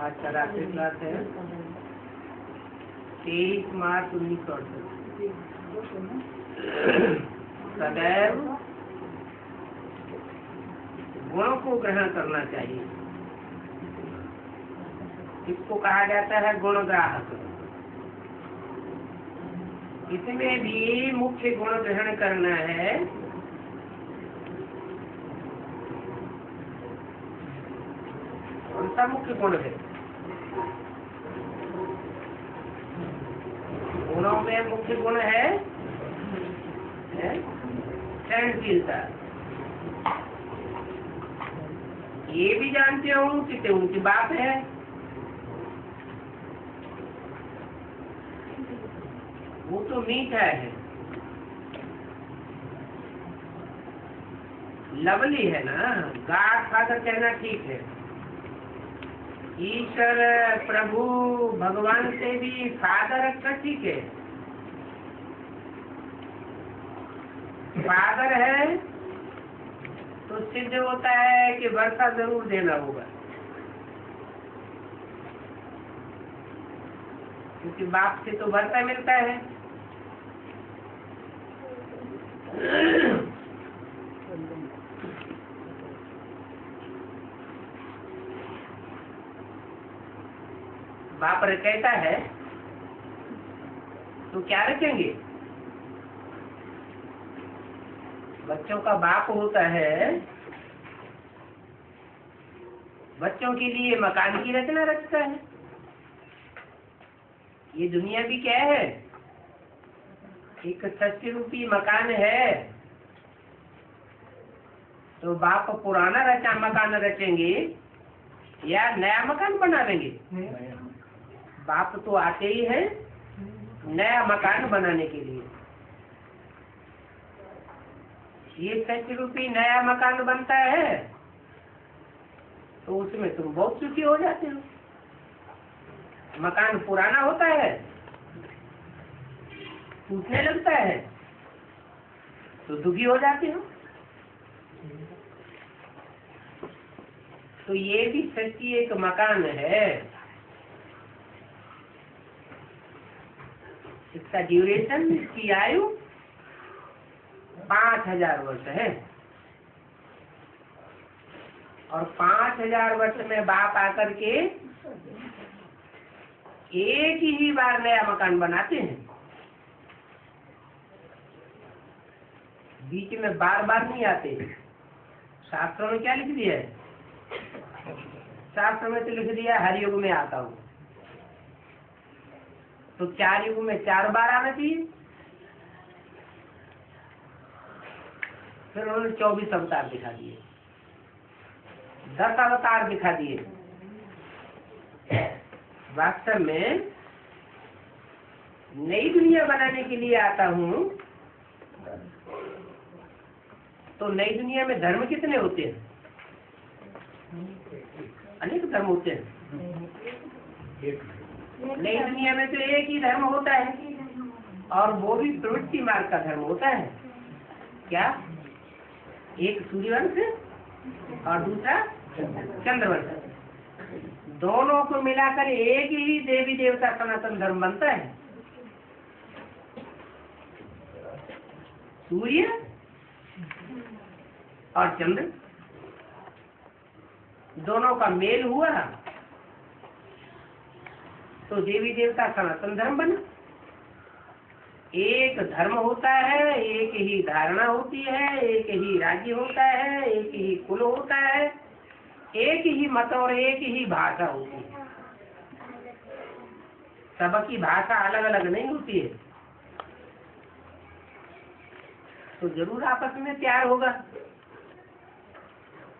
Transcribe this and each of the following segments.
आज का रात्रि क्लास है 23 मार्च 1968। सदैव गुणों को ग्रहण करना चाहिए। इसको कहा जाता है गुणग्राहक। इसमें भी मुख्य गुण ग्रहण करना है उनका मुख्य गुण है। गुणों में मुख्य गुण है सहनशीलता। ये भी जानते हो कि उनकी बात है। वो तो मीठा है, लवली है ना। गाढ़ खाकर कहना ठीक है। ईश्वर प्रभु भगवान से भी फादर रखना ठीक है। फादर है तो सिद्ध होता है कि वर्षा जरूर देना होगा, क्योंकि बाप से तो वर्षा मिलता है। बाप कहता है तो क्या रखेंगे? बच्चों का बाप होता है, बच्चों के लिए मकान की रचना रखता है। ये दुनिया भी क्या है? एक 60 रूपी मकान है, तो बाप पुराना मकान रचेंगे या नया मकान बना देंगे? बाप तो आते ही है नया मकान बनाने के लिए। ये 60 रूपी नया मकान बनता है तो उसमें तुम बहुत सुखी हो जाते हो। मकान पुराना होता है, टूटने लगता है तो दुखी हो जाते हो। तो ये भी सच्ची एक मकान है। इसका ड्यूरेशन, इसकी आयु 5000 वर्ष है। और 5000 वर्ष में बाप आकर के एक ही बार नया मकान बनाते हैं। बीच में बार बार नहीं आते। शास्त्रों में क्या लिख दिया है? शास्त्र में तो लिख दिया हर युग में आता हूँ। तो 4 युग में 4 बार आना चाहिए। फिर उन्होंने 24 अवतार दिखा दिए, 10 अवतार दिखा दिए। वास्तव में नई दुनिया बनाने के लिए आता हूँ। तो नई दुनिया में धर्म कितने होते हैं? अनेक धर्म होते हैं। नई दुनिया में तो एक ही धर्म होता है, और वो भी प्रवृत्ति मार्ग का धर्म होता है। क्या? एक सूर्यवंश और दूसरा चंद्रवंश। दोनों को मिलाकर एक ही देवी देवता सनातन धर्म बनता है। सूर्य और चंद्र दोनों का मेल हुआ तो देवी देवता सनातन धर्म बना। एक धर्म होता है, एक ही धारणा होती है, एक ही राज्य होता है, एक ही कुल होता है, एक ही मत और एक ही भाषा होती है। सबकी भाषा अलग अलग नहीं होती है। तो जरूर आपस में प्यार होगा।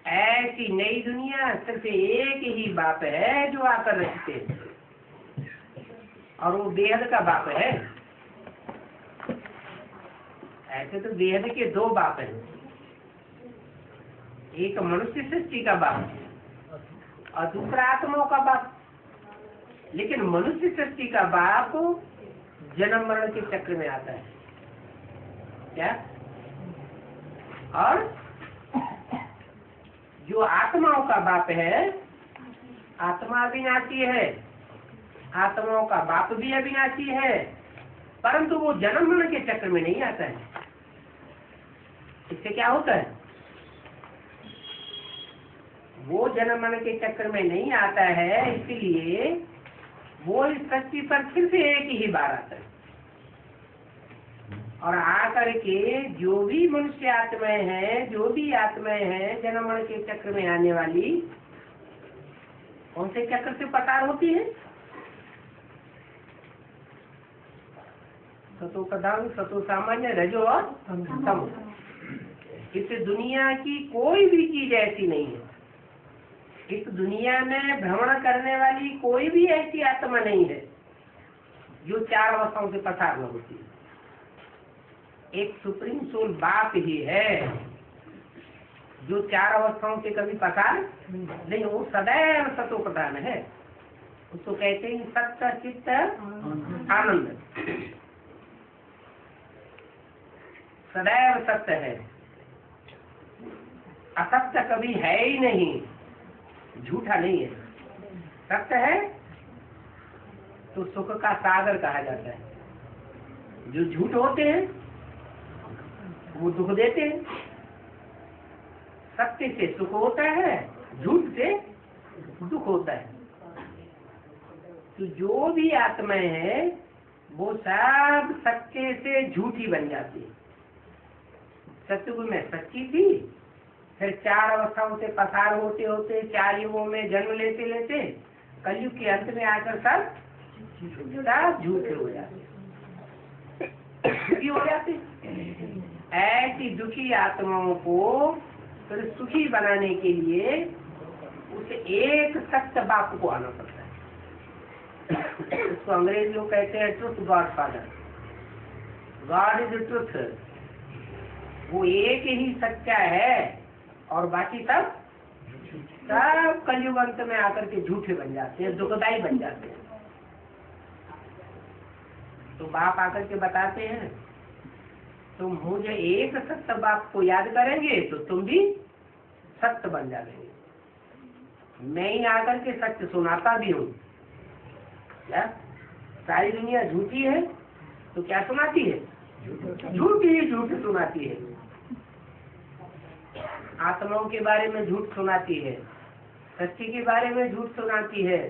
ऐसी नई दुनिया सिर्फ एक ही बाप है जो आकर रचते हैं, और वो बेहद का बाप है। ऐसे तो बेहद के 2 बाप हैं। एक मनुष्य सृष्टि का बाप और दूसरा आत्माओं का बाप। लेकिन मनुष्य सृष्टि का बाप जन्म मरण के चक्र में आता है। क्या? और जो आत्माओं का बाप है आत्मा अविनाशी है, आत्माओं का बाप भी अविनाशी है, परंतु वो जन्म मरण के चक्र में नहीं आता है। इससे क्या होता है? वो जन्म मरण के चक्र में नहीं आता है, इसलिए वो इस सृष्टि पर फिर से एक ही बार आता है। और आकर के जो भी मनुष्य आत्माएं हैं, जो भी आत्माएं हैं जन्म मरण के चक्र में आने वाली, कौन से चक्र से पसार होती है? सतो प्रधान, सतो सामान्य, रजो और तमो। इस दुनिया की कोई भी चीज ऐसी नहीं है, इस दुनिया में भ्रमण करने वाली कोई भी ऐसी आत्मा नहीं है जो चार अवस्थाओं से पसार न होती है। एक सुप्रीम सोल बाप ही है जो चार अवस्थाओं से कभी पसार नहीं, वो सदैव सतो प्रधान है। उसको कहते हैं सत्य चित्त आनंद, सदैव सत्य है, असत्य कभी है ही नहीं, झूठा नहीं है। सत्य है तो सुख का सागर कहा जाता है। जो झूठ होते हैं वो दुख देते हैं। सत्य से सुख होता है, झूठ से दुख होता है। तो जो भी आत्माएं हैं वो सब सत्य से झूठी बन जाती है। सत्युग में सच्ची थी, फिर चार अवस्थाओं से पसार होते होते चार युगों में जन्म लेते लेते कलयुग के अंत में आकर सब झूठे हो जाते, दुखी हो जाते। ऐसी दुखी आत्माओं को फिर सुखी बनाने के लिए उसे एक सत्य बाप को आना पड़ता है। उसको अंग्रेज लोग कहते हैं truth God father. God is truth, वो एक ही सच्चा है और बाकी सब कलयुग अंत में आकर के झूठे बन जाते हैं, दुखदाई बन जाते हैं। तो बाप आकर के बताते हैं तुम मुझे एक सत्य बाप को याद करेंगे तो तुम भी सत्य बन जाएंगे। मैं ही आकर के सत्य सुनाता भी हूँ। क्या सारी दुनिया झूठी है तो क्या सुनाती है? झूठी ही झूठ सुनाती है। आत्माओं के बारे में झूठ सुनाती है, सच्ची के बारे में झूठ सुनाती है।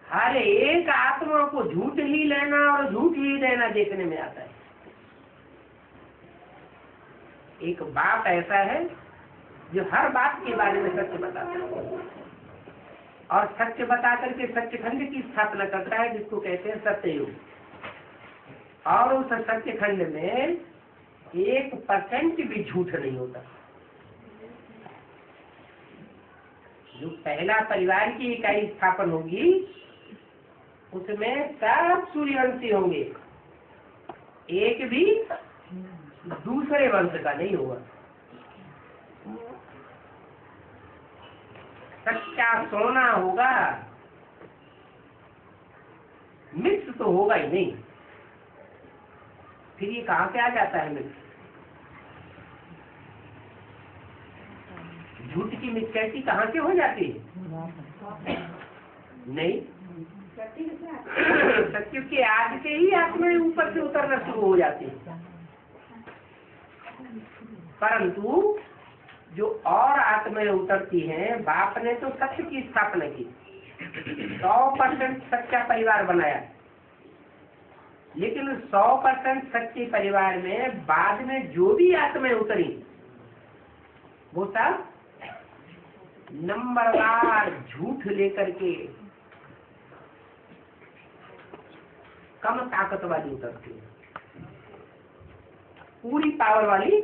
हर एक आत्मा को झूठ ही लेना और झूठ ही देना देखने में आता है। एक बाप ऐसा है जो हर बात के बारे में सत्य बताता है और सत्य बता करके सत्यखंड की स्थापना करता है, जिसको कहते हैं सत्ययुग। और उस सत्यखंड में 1% भी झूठ नहीं होता। जो पहला परिवार की इकाई स्थापन होगी उसमें सब सूर्यवंशी होंगे, एक भी दूसरे वंश का नहीं होगा। सच्चा सोना होगा, मिक्स तो होगा ही नहीं। फिर ये कहाँ से आ जाता है मिक्स? झूठ की मिक्सचैटी कहाँ से हो जाती है? नहीं, सत्य के आज से ही आत्माएं ऊपर से उतरना शुरू हो जाती है। परंतु जो और आत्माएं उतरती हैं, बाप ने तो सत्य की स्थापना की, 100% सच्चा परिवार बनाया, लेकिन 100% सच्चे परिवार में बाद में जो भी आत्माएं उतरी वो सब नंबरवार झूठ लेकर के कम ताकत वाली उतरती है। पूरी पावर वाली,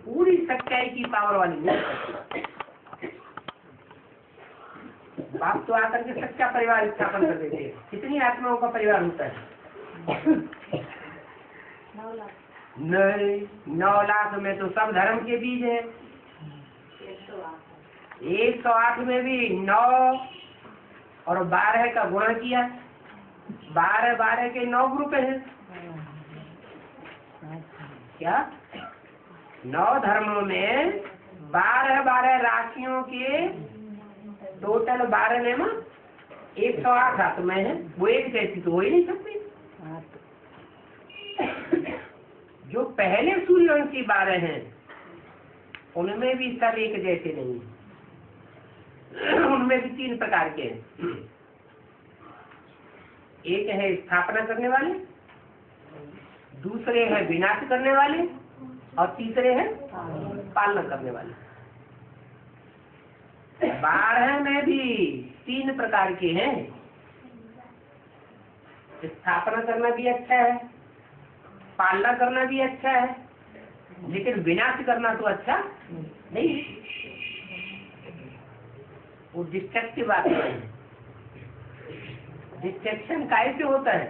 पूरी सच्चाई की पावर वाली नहीं उतरती। बाप तो आकर के सच्चा परिवार स्थापन कर देते हैं। कितनी आत्माओं का परिवार होता है? 9 लाख में तो सब धर्म के बीज है। 108 में भी 9 और 12 का गुणा किया, 12 के 9 ग्रुप हैं। क्या 9 धर्मों में 12 राशियों के टोटल 12 नेमा 108 आत्माएं हैं, वो एक जैसी तो हो ही नहीं सकती। जो पहले सूर्यवंशी 12 हैं उनमें भी सब एक जैसे नहीं, उनमें भी 3 प्रकार के हैं। एक है स्थापना करने वाले, दूसरे है विनाश करने वाले, और तीसरे हैं पालना करने वाले। 12 में भी 3 प्रकार के हैं। स्थापना करना भी अच्छा है, पालना करना भी अच्छा है, लेकिन विनाश करना तो अच्छा नहीं। वो डिस्ट्रक्टिव बात है। डिस्ट्रक्शन कैसे होता है?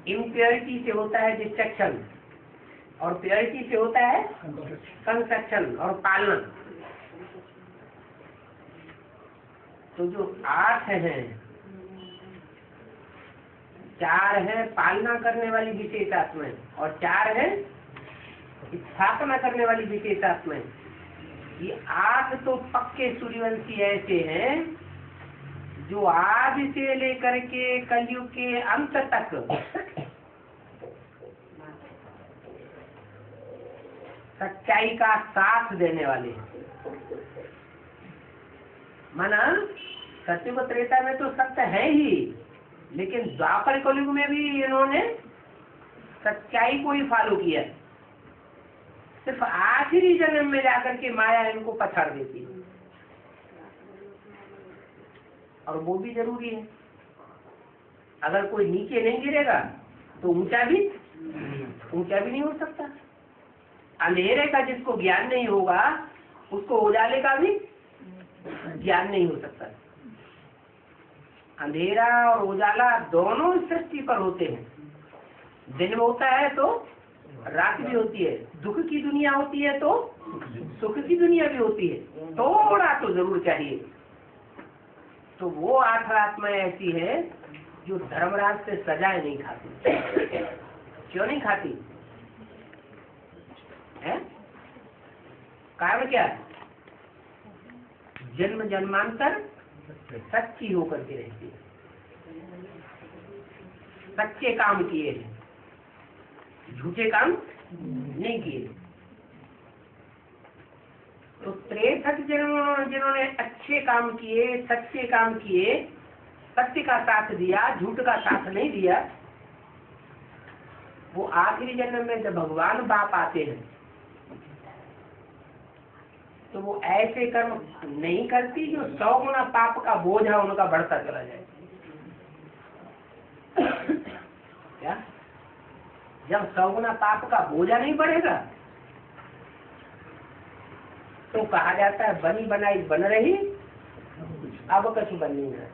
इम्प्योरिटी से होता है डिस्ट्रक्शन, और प्योरिटी से होता है कंस्ट्रक्शन और पालना। तो जो 8 हैं, 4 है पालना करने वाली विशेष आत्माएं और 4 है स्थापना करने वाली विशेष आत्माएं। ये 8 तो पक्के सूर्यवंशी ऐसे हैं जो आज से लेकर के कलयुग के अंत तक सच्चाई का साथ देने वाले हैं। माना सत्य व त्रेता में तो सत्य है ही, लेकिन द्वापर कलयुग में भी इन्होंने सच्चाई को ही फॉलो किया। सिर्फ आखिरी जन्म में जाकर के माया इनको पछाड़ देती है, और वो भी जरूरी है। अगर कोई नीचे नहीं गिरेगा तो ऊंचा भी नहीं हो सकता। अंधेरे का जिसको ज्ञान नहीं होगा उसको उजाले का भी ज्ञान नहीं हो सकता। अंधेरा और उजाला दोनों सृष्टि पर होते हैं। दिन होता है तो रात भी होती है, दुख की दुनिया होती है तो सुख की दुनिया भी होती है। थोड़ा तो जरूर चाहिए। तो वो 8 आत्माएं ऐसी है जो धर्मराज से सजाएं नहीं खाती। क्यों नहीं खाती है? कारण क्या है? जन्म जन्मांतर सच्ची होकर के रहती है, सच्चे काम किए हैं, झूठे काम नहीं किए। तो 63 जिन्होंने अच्छे काम किए, सच्चे काम किए, सत्य का साथ दिया, झूठ का साथ नहीं दिया, वो आखिरी जन्म में जब भगवान बाप आते हैं तो वो ऐसे कर्म नहीं करती जो 100 गुना पाप का बोझ उनका बढ़ता चला जाए। क्या? जब 100 गुना पाप का बोझा नहीं बढ़ेगा तो कहा जाता है बनी बनाई बन रही, अब कछु बन नहीं रहा।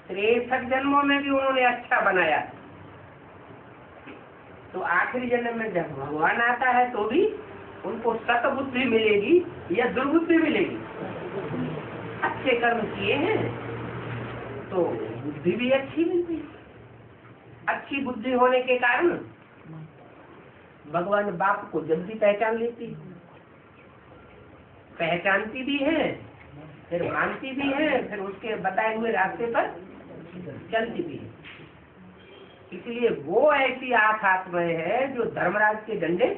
63 जन्मों में भी उन्होंने अच्छा बनाया, तो आखिरी जन्म में जब भगवान आता है तो भी उनको सतबुद्धि मिलेगी या दुर्बुद्धि मिलेगी। अच्छे कर्म किए हैं तो बुद्धि भी अच्छी मिलती है। अच्छी बुद्धि होने के कारण भगवान बाप को जल्दी पहचान लेती, पहचानती भी है, फिर मानती भी है, फिर उसके बताए हुए रास्ते पर चलती भी है। इसलिए वो ऐसी 8 आत्माएं है जो धर्मराज के डंडे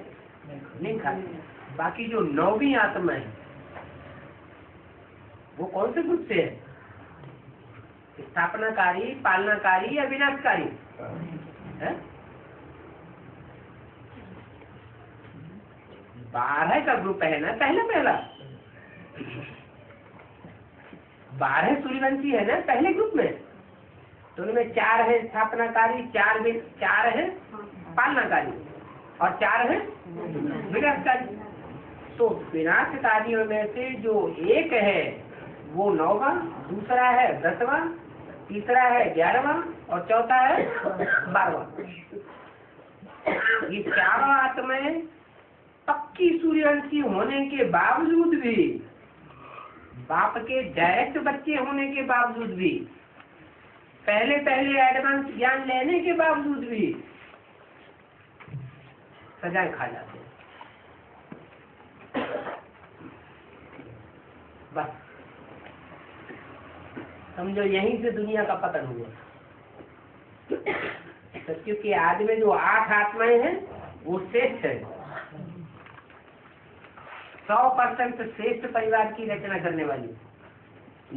नहीं खाती। बाकी जो 9वीं आत्मा है वो कौन से ग्रुप से है? स्थापनाकारी, पालनाकारी या विनाशकारी है? 12 का ग्रुप है ना, पहला 12 सूर्यवंशी है ना पहले ग्रुप में। तो उनमें 4 है स्थापनाकारी, 4 है पालनाकारी और 4 है विनाशकारी। तो विनाशकारियों में से जो एक है वो 9वां, दूसरा है 10वां, तीसरा है 11वां और चौथा है 12वां। ये 4 आत्माएं पक्की सूर्यवंशी होने के बावजूद भी, बाप के डायरेक्ट बच्चे होने के बावजूद भी, पहले एडवांस ज्ञान लेने के बावजूद भी सजाएं खा जाते हैं। बस समझो यहीं से दुनिया का पतन हुआ। तो क्योंकि आज में जो 8 आत्माएं हैं वो श्रेष्ठ है, 100% श्रेष्ठ परिवार की रचना करने वाली,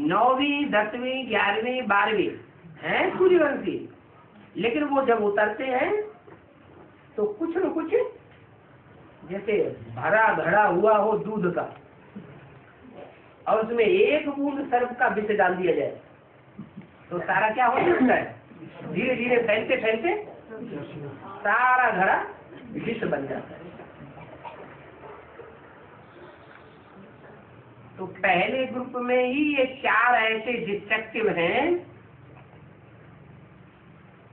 9वीं 10वीं 11वीं 12वीं है सूर्यवंशी। लेकिन वो जब उतरते हैं तो कुछ न कुछ जैसे भरा भरा हुआ हो दूध का, और उसमें एक बूंद सर्प का विष डाल दिया जाए तो सारा क्या हो जाता है, धीरे धीरे फैलते फैलते सारा घड़ा विष बन जाता है। तो पहले ग्रुप में ही ये 4 ऐसे डिस्ट्रक्टिव हैं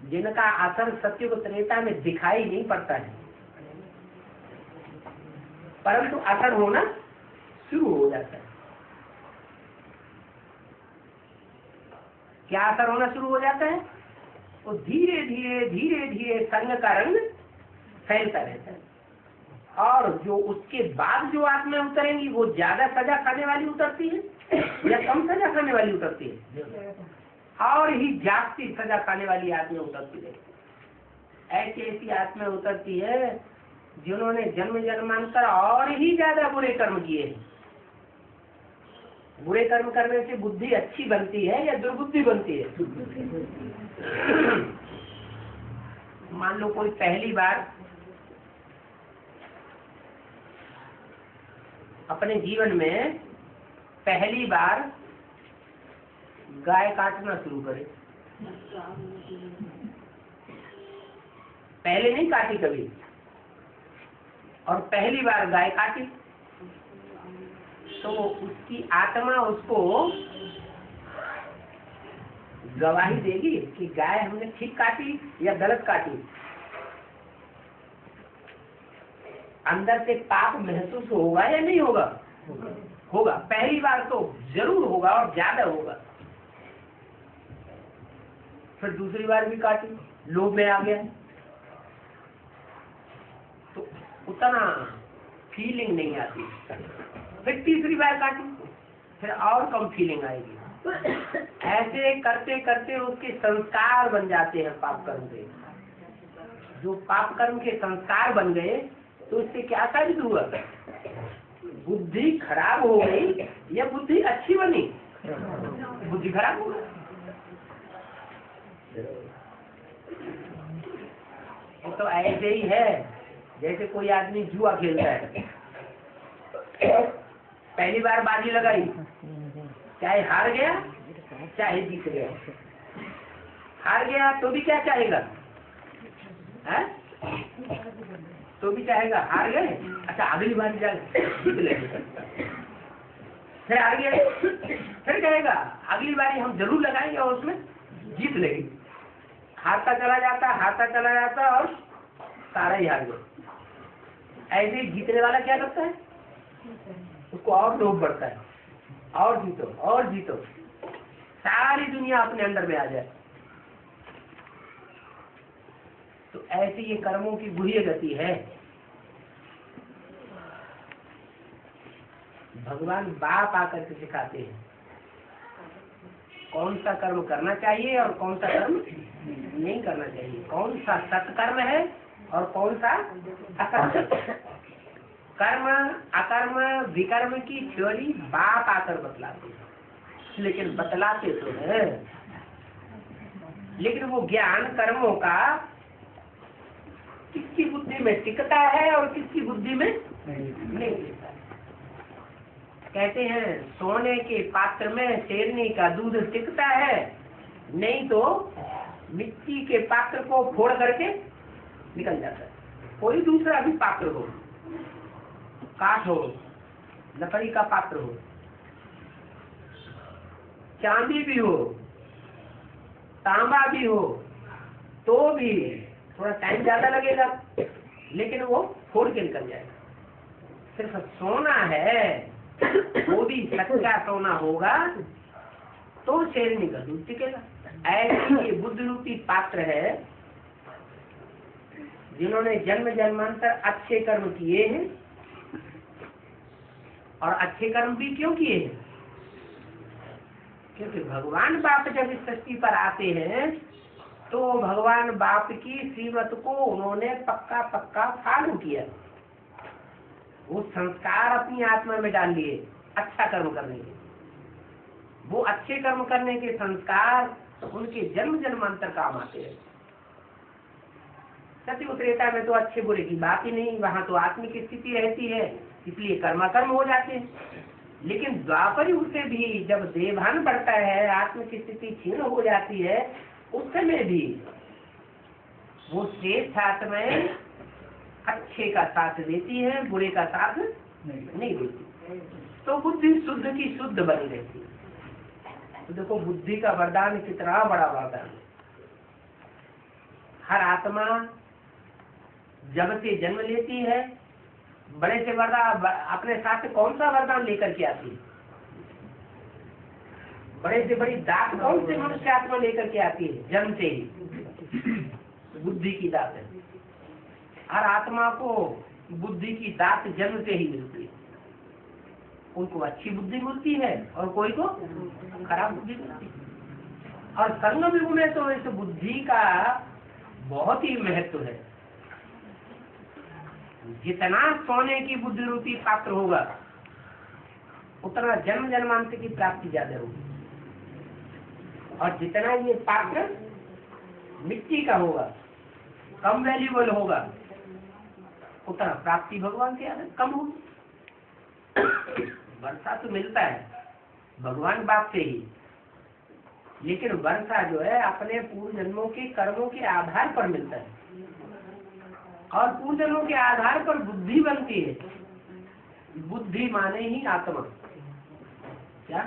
जिनका असर सत्युग त्रेता में दिखाई नहीं पड़ता है, परंतु असर होना शुरू हो जाता है। क्या असर होना शुरू हो जाता है? तो धीरे धीरे संग का रंग फैलता रहता है, और जो उसके बाद जो आत्माएं उतरेंगी वो ज्यादा सजा खाने वाली उतरती है या कम सजा खाने वाली उतरती है, और ही जागती सजा खाने वाली आत्माएं उतरती है। ऐसी ऐसी आत्माएं उतरती है जिन्होंने जन्म जन्मांतर और ही ज्यादा बुरे कर्म किए हैं। बुरे कर्म करने से बुद्धि अच्छी बनती है या दुर्बुद्धि बनती है? मान लो कोई पहली बार अपने जीवन में पहली बार गाय काटना शुरू करे, पहले नहीं काटी कभी, और पहली बार गाय काटी, तो उसकी आत्मा उसको गवाही देगी कि गाय हमने ठीक काटी या गलत काटी। अंदर से पाप महसूस होगा या नहीं होगा? होगा। पहली बार तो जरूर होगा और ज्यादा होगा। फिर दूसरी बार भी काटी, लोभ में आ गया तो उतना फीलिंग नहीं आती। फिर तीसरी बार काटी, फिर और कम फीलिंग आएगी। ऐसे करते करते उसके संस्कार बन जाते हैं पाप कर्म के। जो पाप कर्म के संस्कार बन गए तो इससे क्या साबित हुआ? बुद्धि खराब हो गई या बुद्धि अच्छी बनी? बुद्धि खराब हो गई। तो ऐसे ही है जैसे कोई आदमी जुआ खेलता है, पहली बार बाजी लगाई, चाहे हार गया चाहे जीत गया। हार गया तो भी क्या चाहेगा? है? तो भी चाहेगा हार गए, अच्छा अगली बार जीत लेंगे। फिर हार गए, फिर कहेगा अगली बार हम जरूर लगाएंगे और उसमें जीत लेंगे। हारता चला जाता और सारा ही हार गया। ऐसे जीतने वाला क्या करता है? उसको और लोभ बढ़ता है, और जीतो, सारी दुनिया अपने अंदर में आ जाए। तो ऐसी ये कर्मों की बुरी गति है। भगवान बाप आकर के सिखाते हैं कौन सा कर्म करना चाहिए और कौन सा कर्म नहीं करना चाहिए, कौन सा सत्कर्म है और कौन सा असत्कर्म। कर्म अकर्म विकर्म की थ्योरी बाप आकर बतलाते हैं, लेकिन बतलाते तो है, लेकिन वो ज्ञान कर्मों का किसकी बुद्धि में टिकता है और किसकी बुद्धि में नहीं टिकता है। कहते हैं सोने के पात्र में शेरनी का दूध टिकता है, नहीं तो मिट्टी के पात्र को फोड़ करके निकल जाता है। कोई दूसरा भी पात्र हो, काठ हो, लकड़ी का पात्र हो, चांदी भी हो, तांबा भी हो, तो भी थोड़ा टाइम ज्यादा लगेगा, लेकिन वो फोड़ के निकल जाएगा। सिर्फ सोना है, वो भी सच्चा सोना होगा तो शेरनी का दूध टिकेगा। ऐसे ये बुद्ध रूपी पात्र है जिन्होंने जन्म जन्मांतर अच्छे कर्म किए हैं, और अच्छे कर्म भी क्यों किए हैं? क्योंकि भगवान बाप जब इस सृष्टि पर आते हैं तो भगवान बाप की श्रीमत को उन्होंने पक्का पक्का फॉलो किया, वो संस्कार अपनी आत्मा में डाल लिए अच्छा कर्म करने के। वो अच्छे कर्म करने के संस्कार उनके जन्म जन्मांतर काम आते हैं। सत्य त्रेता में तो अच्छे बुरे की बात ही नहीं, वहां तो आत्मिक स्थिति रहती है, इसलिए कर्माकर्म हो जाते हैं। लेकिन द्वापर युग से भी जब देवभान बढ़ता है, आत्मिक स्थिति क्षीण हो जाती है, उस समय भी वो श्रेष्ठ आत्माएं अच्छे का साथ देती है, बुरे का साथ नहीं देती। तो बुद्धि शुद्ध की शुद्ध बनी रहती है। तो देखो बुद्धि का वरदान कितना बड़ा वरदान है। हर आत्मा जब से जन्म लेती है, बड़े से वरदान अपने साथ कौन सा वरदान लेकर के आती है? बड़े से बड़ी दात कौन से मनुष्य आत्मा लेकर के आती है? जन्म से ही बुद्धि की दात है। हर आत्मा को बुद्धि की दात जन्म से ही मिलती है। उनको अच्छी बुद्धि मिलती है और कोई को खराब बुद्धि मिलती है। और संगम युग में तो इस बुद्धि का बहुत ही महत्व है। जितना सोने की बुद्धि रूपी पात्र होगा, उतना जन्म जन्मांतर की प्राप्ति ज्यादा होगी। और जितना ये पात्र मिट्टी का होगा, कम वैल्यूबल होगा, उतना प्राप्ति भगवान के आगे कम होगी। वर्षा तो मिलता है भगवान बाप से ही, लेकिन वर्षा जो है अपने पूर्व जन्मों के कर्मों के आधार पर मिलता है। और पूर्व जन्मों के आधार पर बुद्धि बनती है। बुद्धि माने ही आत्मा। क्या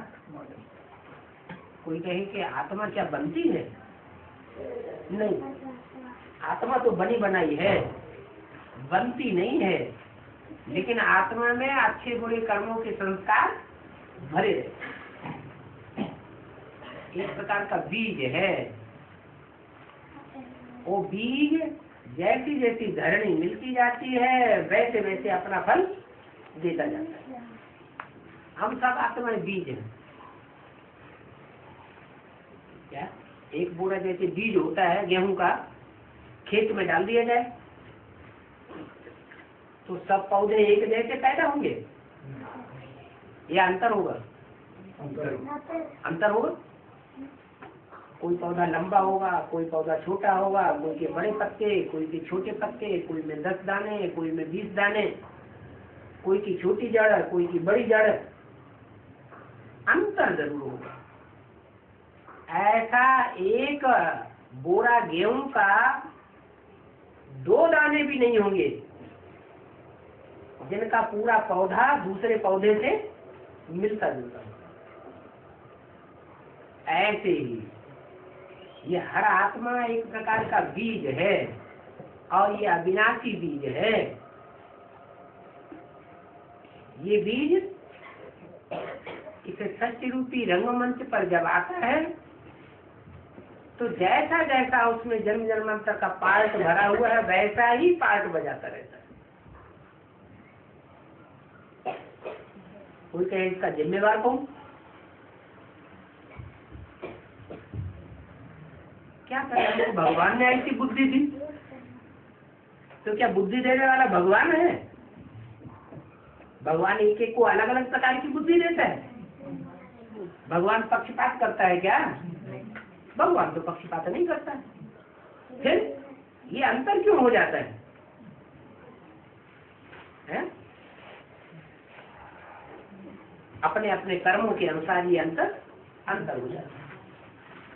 कोई कहे कि आत्मा क्या बनती है? नहीं, आत्मा तो बनी बनाई है, बनती नहीं है। लेकिन आत्मा में अच्छे बुरे कर्मों के संस्कार भरे रहते। एक प्रकार का बीज है। वो बीज जैसी जैसी धरणी मिलती जाती है, वैसे वैसे अपना फल देता जाता है। हम सब आत्मा बीज हैं। क्या एक बोरा जैसे बीज होता है गेहूं का, खेत में डाल दिया जाए तो सब पौधे एक जैसे पैदा होंगे या अंतर होगा? अंतर होगा। कोई पौधा लंबा होगा, कोई पौधा छोटा होगा, कोई के बड़े पत्ते, कोई के छोटे पत्ते, कोई में 10 दाने, कोई में 20 दाने, कोई की छोटी जड़, कोई की बड़ी जड़। अंतर जरूर होगा। ऐसा एक बोरा गेहूं का 2 दाने भी नहीं होंगे जिनका पूरा पौधा दूसरे पौधे से मिलता जुलता है। ऐसे ही ये हर आत्मा एक प्रकार का बीज है और ये अविनाशी बीज है। ये बीज इसे सत्य रूपी रंगमंच पर जब आता है तो जैसा जैसा उसमें जन्म जन्मांतर का पार्ट भरा हुआ है, वैसा ही पार्ट बजाता रहता है। कोई कहे इसका जिम्मेवार कौन? क्या करें? तो भगवान ने ऐसी बुद्धि दी, तो क्या बुद्धि देने वाला भगवान है? भगवान एक एक को अलग अलग प्रकार की बुद्धि देता है। भगवान पक्षपात करता है क्या? भगवान तो पक्षपात नहीं करता। फिर ये अंतर क्यों हो जाता है? अपने अपने कर्मों के अनुसार ये अंतर हो जाता है।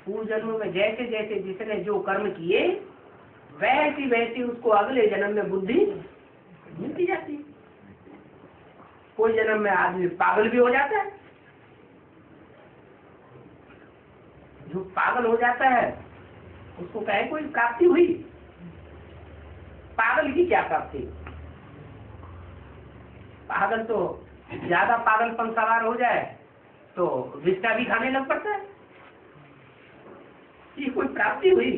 पूर्व जन्म में जैसे जैसे जिसने जो कर्म किए, वैसी वैसी उसको अगले जन्म में बुद्धि मिलती जाती है। कोई जन्म में आदमी पागल भी हो जाता है। जो पागल हो जाता है उसको कहे कोई प्राप्ति हुई? पागल की क्या प्राप्ति? पागल तो ज्यादा पागलपन सवार हो जाए तो विष्ठा भी खाने लग पड़ता है। ये कोई प्राप्ति हुई?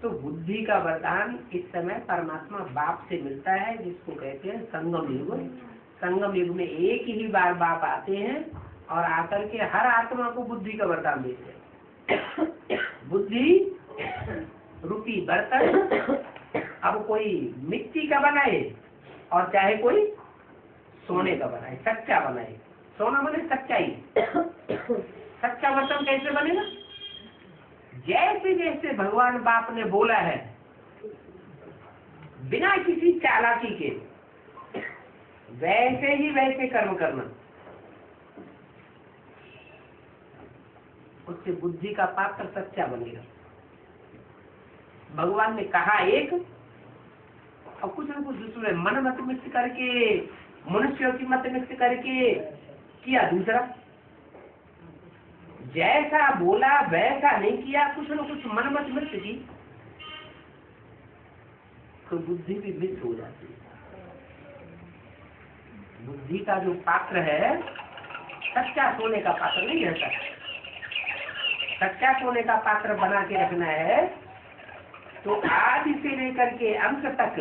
तो बुद्धि का वरदान इस समय परमात्मा बाप से मिलता है, जिसको कहते हैं संगम युग। संगम युग में एक ही बार बाप आते हैं और आकर के हर आत्मा को बुद्धि का वरदान देते हैं। बुद्धि रूपी बर्तन अब कोई मिट्टी का बनाए और चाहे कोई सोने का बनाए, सच्चा बनाए। सोना बने सच्चाई। सच्चा बर्तन कैसे बनेगा? जैसे जैसे भगवान बाप ने बोला है, बिना किसी चालाकी के वैसे ही वैसे कर्म करना, उससे बुद्धि का पात्र सच्चा बनेगा। भगवान ने कहा एक और कुछ न कुछ दूसरे मन मत मिक्स करके, मनुष्यों की मत मिक्स करके किया दूसरा। जैसा बोला वैसा नहीं किया, कुछ न कुछ मन मत मिक्स की, तो बुद्धि भी मिक्स हो जाती है। बुद्धि का जो पात्र है सच्चा सोने का पात्र नहीं रहता। सच्चा सोने का पात्र बना के रखना है तो आदि से लेकर के अंत तक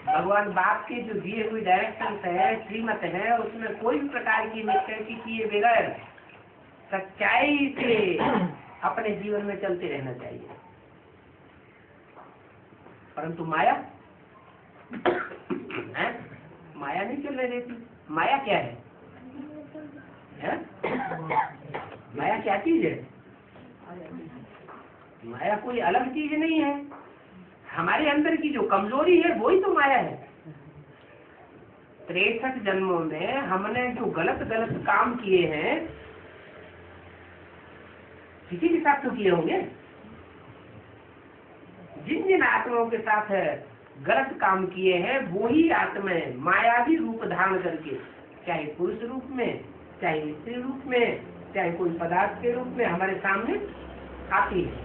भगवान बाप के जो दिए हुए डायरेक्शन है, श्रीमत है, उसमें कोई भी प्रकार की मिस्टेक किए बगैर सच्चाई से अपने जीवन में चलते रहना चाहिए। परंतु माया है? माया नहीं चलने देती। माया क्या है? माया क्या चीज है? माया कोई अलग चीज नहीं है। हमारे अंदर की जो कमजोरी है वही तो माया है। 63 जन्मों में हमने जो गलत गलत काम किए हैं, किसी के साथ तो किए होंगे। जिन जिन आत्माओं के साथ गलत काम किए हैं वही आत्माएं मायावी रूप धारण करके, चाहे पुरुष रूप में, चाहे स्त्री रूप में, चाहे कोई पदार्थ के रूप में हमारे सामने आती है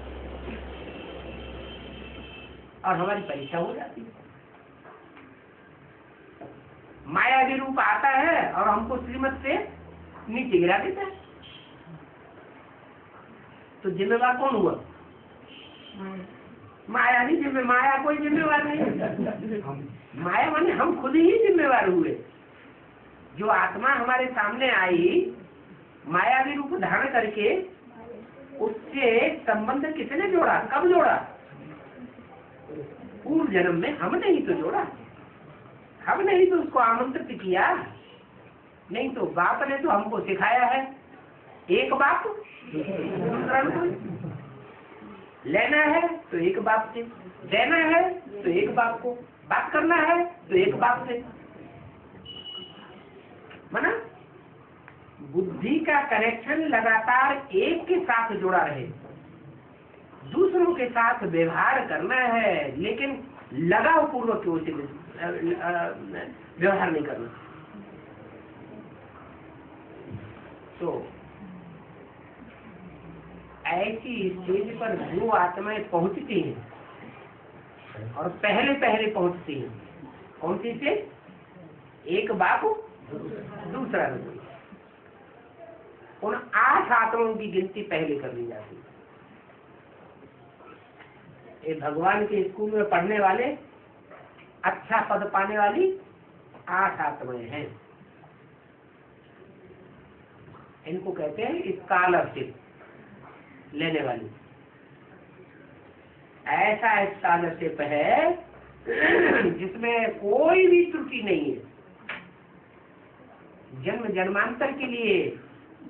और हमारी परीक्षा हो जाती है। मायावी रूप आता है और हमको श्रीमत से नीचे गिरा देता है। तो जिम्मेवार कौन हुआ? माया नहीं जिम्मेवार। माया कोई जिम्मेवार नहीं। माया माने हम खुद ही जिम्मेवार हुए। जो आत्मा हमारे सामने आई मायावी रूप धारण करके, उससे संबंध किसने जोड़ा? कब जोड़ा? पूर्व जन्म में हमने ही तो जोड़ा। हमने ही तो उसको आमंत्रित किया। नहीं तो बाप ने तो हमको सिखाया है, एक बाप दूसरा कोई। लेना है तो एक बाप से, देना है तो एक बाप को, बात करना है तो एक बाप से। माना बुद्धि का कनेक्शन लगातार एक के साथ जुड़ा रहे। दूसरों के साथ व्यवहार करना है लेकिन लगाव पूर्वक से व्यवहार नहीं करना। तो ऐसी स्टेज पर जो आत्माएं पहुंचती हैं और पहले पहले पहुंचती हैं, कौन सी से? एक बाप दूसरा कोई। उन 8 आत्माओं की गिनती पहले कर ली जाती है। ये भगवान के स्कूल में पढ़ने वाले, अच्छा पद पाने वाली 8 आत्माएं हैं। इनको कहते हैं स्कॉलरशिप लेने वाली। ऐसा स्कॉलरशिप है जिसमें कोई भी त्रुटि नहीं है। जन्म जन्मांतर के लिए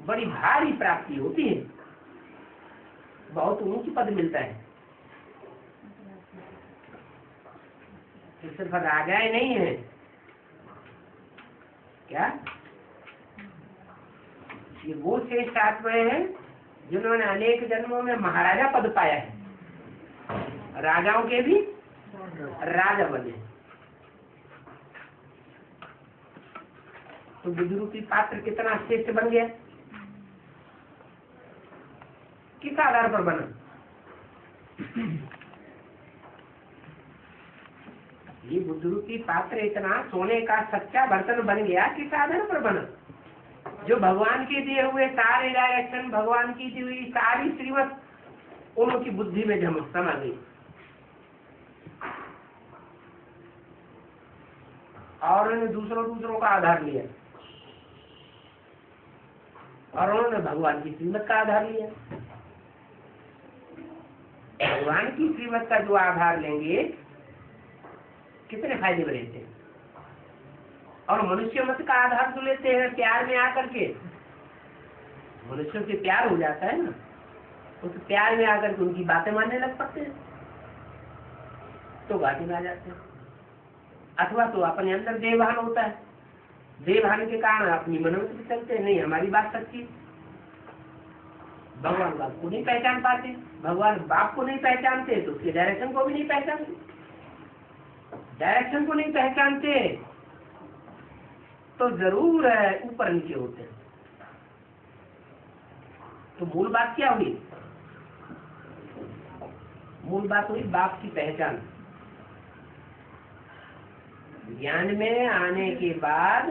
बड़ी भारी प्राप्ति होती है, बहुत ऊंच पद मिलता है। तो सिर्फ राजाएं नहीं है क्या? ये वो श्रेष्ठ आत्माएं हैं जिन्होंने अनेक जन्मों में महाराजा पद पाया है, राजाओं के भी राजा बने। तो बुद्धरूपी पात्र कितना श्रेष्ठ बन गया? किस आधार पर बना? ये बुद्धरूपी पात्र इतना सोने का सच्चा बर्तन बन गया, किस आधार पर बना? जो भगवान के दिए हुए सारे डायरेक्शन, भगवान की दी हुई सारी श्रीमत उनकी बुद्धि में समा गई और उन्होंने दूसरों का आधार लिया। और उन्होंने भगवान की श्रीमत का आधार लिया। भगवान की श्रीमत का जो आधार लेंगे कितने फायदे में रहते हैं। और मनुष्य मत का आधार जो लेते हैं प्यार में आकर के, मनुष्यों से प्यार हो जाता है ना, उस प्यार में आकर के उनकी बातें मानने लग पड़ते हैं तो घाटी में आ जाते हैं। अथवा तो अपने अंदर देवभान होता है, देवभान के कारण अपनी मनोमत भी चलते हैं, नहीं हमारी बात सच्ची। भगवान बाप को नहीं पहचान पाते, भगवान बाप को नहीं पहचानते तो उसके डायरेक्शन को भी नहीं पहचानते, डायरेक्शन को नहीं पहचानते तो जरूर ऊपर नीचे होते हैं। तो मूल बात क्या हुई? मूल बात हुई बाप की पहचान। ज्ञान में आने के बाद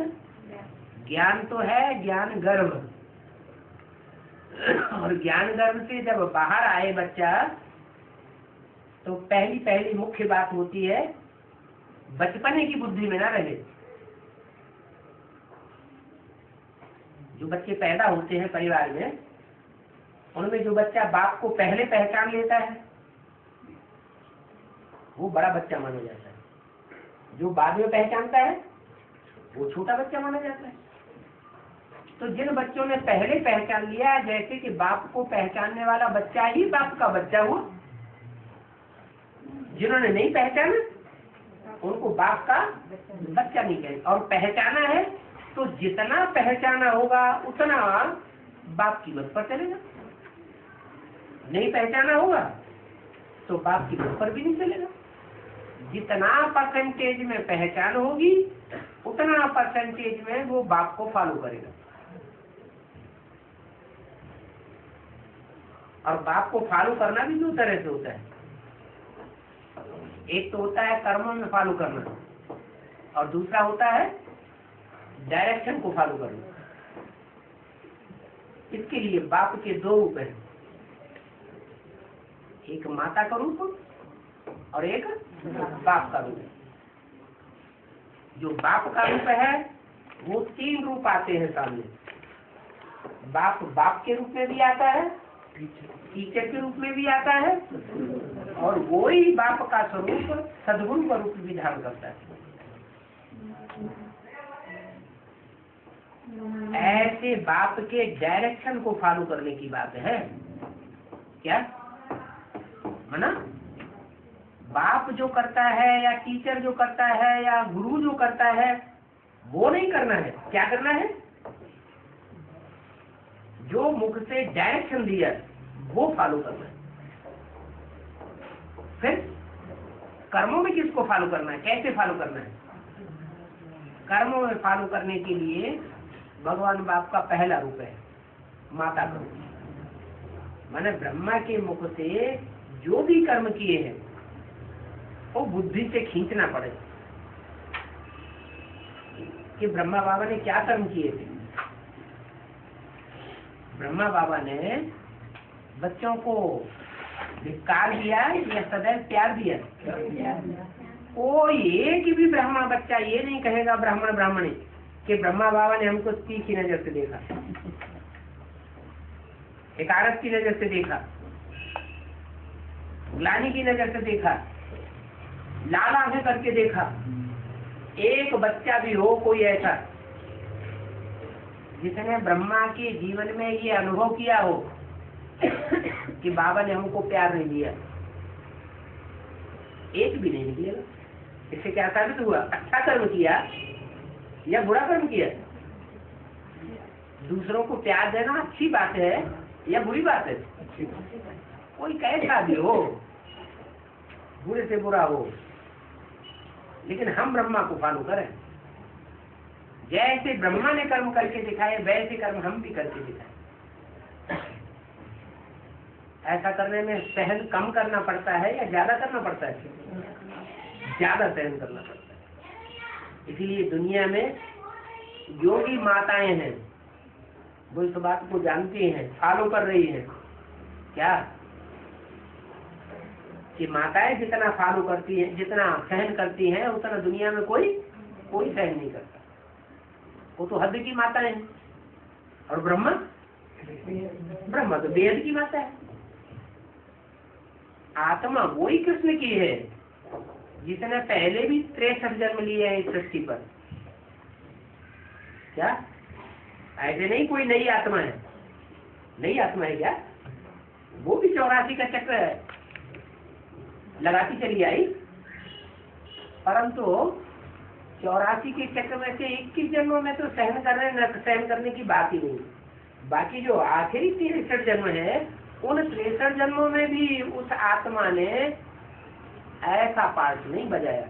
ज्ञान तो है ज्ञान गर्भ, और ज्ञान गर्भ से जब बाहर आए बच्चा तो पहली पहली मुख्य बात होती है बचपने की बुद्धि में ना रहे। जो बच्चे पैदा होते हैं परिवार में, उनमें जो बच्चा बाप को पहले पहचान लेता है वो बड़ा बच्चा माना जाता है, जो बाद में पहचानता है वो छोटा बच्चा माना जाता है। तो जिन बच्चों ने पहले पहचान लिया, जैसे कि बाप को पहचानने वाला बच्चा ही बाप का बच्चा हुआ, जिन्होंने नहीं पहचाना उनको बाप का बच्चा नहीं कहे। और पहचाना है तो जितना पहचाना होगा उतना बाप की मत पर चलेगा, नहीं पहचाना होगा तो बाप की मत पर भी नहीं चलेगा। जितना परसेंटेज में पहचान होगी उतना परसेंटेज में वो बाप को फॉलो करेगा। और बाप को फॉलो करना भी दो तरह से होता है, एक तो होता है कर्मों में फॉलो करना और दूसरा होता है डायरेक्शन को फॉलो करना। इसके लिए बाप के दो रूप हैं, एक माता का रूप और एक बाप का रूप। जो बाप का रूप है वो तीन रूप आते हैं सामने। बाप बाप के रूप में भी आता है, टीचर के रूप में भी आता है, और वो ही बाप का स्वरूप सद्गुरु का रूप भी धारण करता है। ऐसे बाप के डायरेक्शन को फॉलो करने की बात है। क्या माना? बाप जो करता है या टीचर जो करता है या गुरु जो करता है वो नहीं करना है। क्या करना है? जो मुख से डायरेक्शन दिया वो फॉलो करना है। फिर कर्मों में किसको फॉलो करना है, कैसे फॉलो करना है? कर्मों में फॉलो करने के लिए भगवान बाप का पहला रूप है माता का रूप। माने ब्रह्मा के मुख से जो भी कर्म किए हैं वो बुद्धि से खींचना पड़े कि ब्रह्मा बाबा ने क्या कर्म किए थे। ब्रह्मा बाबा ने बच्चों को धिक्कार दिया या सदैव प्यार दिया? कोई एक भी ब्राह्मण बच्चा ये नहीं कहेगा ब्राह्मण ब्राह्मणी कि ब्रह्मा बाबा ने हमको तीखी नजर से देखा, हिकारत की नजर से देखा, ग्लानि की नजर से देखा, लाल आंखें करके देखा। एक बच्चा भी हो कोई ऐसा जिसने ब्रह्मा के जीवन में ये अनुभव किया हो कि बाबा ने हमको प्यार नहीं दिया, एक भी नहीं निकलेगा। इससे क्या साबित हुआ? अच्छा कर्म किया या बुरा कर्म किया? दूसरों को प्यार देना अच्छी बात है या बुरी बात है? कोई कैसा भी हो, बुरे से बुरा हो, लेकिन हम ब्रह्मा को फॉलो करें। जैसे ब्रह्मा ने कर्म करके दिखाए वैसे कर्म हम भी करके दिखाए। ऐसा करने में सहन कम करना पड़ता है या ज्यादा करना पड़ता है? ज्यादा सहन करना पड़ता है। इसीलिए दुनिया में जो भी माताएं हैं वो इस बात को जानती हैं, फॉलो कर रही हैं। क्या कि माताएं जितना फॉलो करती हैं, जितना सहन करती हैं, उतना दुनिया में कोई सहन नहीं करता। वो तो हद की माताएं हैं। और ब्रह्मा ब्रह्मा तो वेद की माता है। आत्मा वही कृष्ण की है जिसने पहले भी 63 जन्म लिए हैं इस सृष्टि पर। क्या ऐसे नहीं कोई नई आत्मा है? नई आत्मा है क्या? वो भी 84 का चक्र लगाती चली आई, परंतु 84 के चक्र में से 21 जन्मों में तो सहन करने की बात ही नहीं। बाकी जो आखिरी 63 जन्म है, उन 63 जन्मों में भी उस आत्मा ने ऐसा पार्ट नहीं बजाया।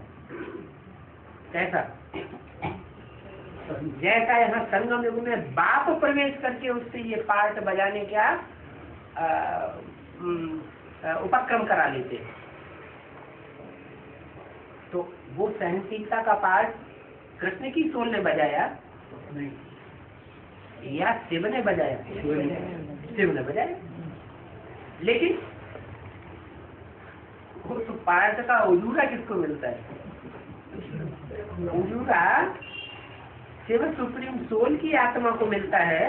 कैसा? जैसा यहाँ संगम युग में बाप प्रवेश करके उससे ये पार्ट बजाने का उपक्रम करा लेते हैं, तो वो सहनशीलता का पार्ट कृष्ण की सोल ने बजाया या शिव ने बजाया? शिव ने बजाया। लेकिन वो तो पार्ट का उजूरा किसको मिलता है? उजूरा शिव सुप्रीम सोल की आत्मा को मिलता है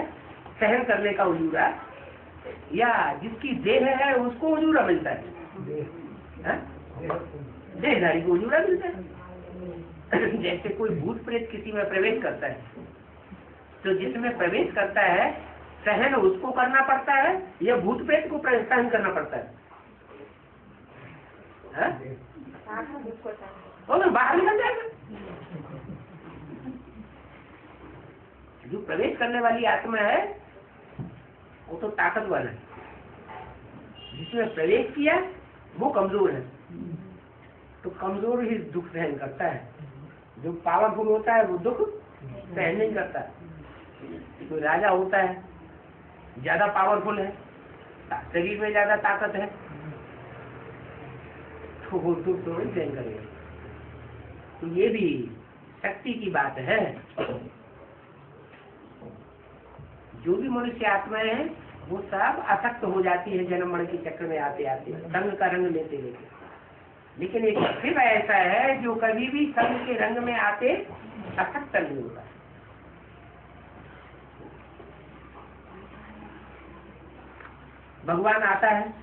सहन करने का उजूरा, या जिसकी देह है उसको उजूरा मिलता है? देहधारी को उजूरा मिलता है। जैसे कोई भूत प्रेत किसी में प्रवेश करता है, तो जिसमें प्रवेश करता है सहन उसको करना पड़ता है या भूत प्रेत को सहन करना पड़ता है? वो तो बाहर निकल जाएगा। जो प्रवेश करने वाली आत्मा है वो तो ताकतवर है, जिसमें प्रवेश किया वो कमजोर है, तो कमजोर ही दुख सहन करता है। जो पावरफुल होता है वो दुख सहन नहीं करता। कोई राजा होता है, ज्यादा पावरफुल है, शरीर में ज्यादा ताकत है, तो वो दुख तो नहीं सहन करेगा। तो ये भी शक्ति की बात है। जो भी मनुष्य आत्माएं हैं वो सब आसक्त हो जाती है जन्म मरण के चक्र में आते आते, संग का रंग लेते लेते। लेकिन एक शिव ऐसा है जो कभी भी संग के रंग में आते आसक्त नहीं होता। भगवान आता है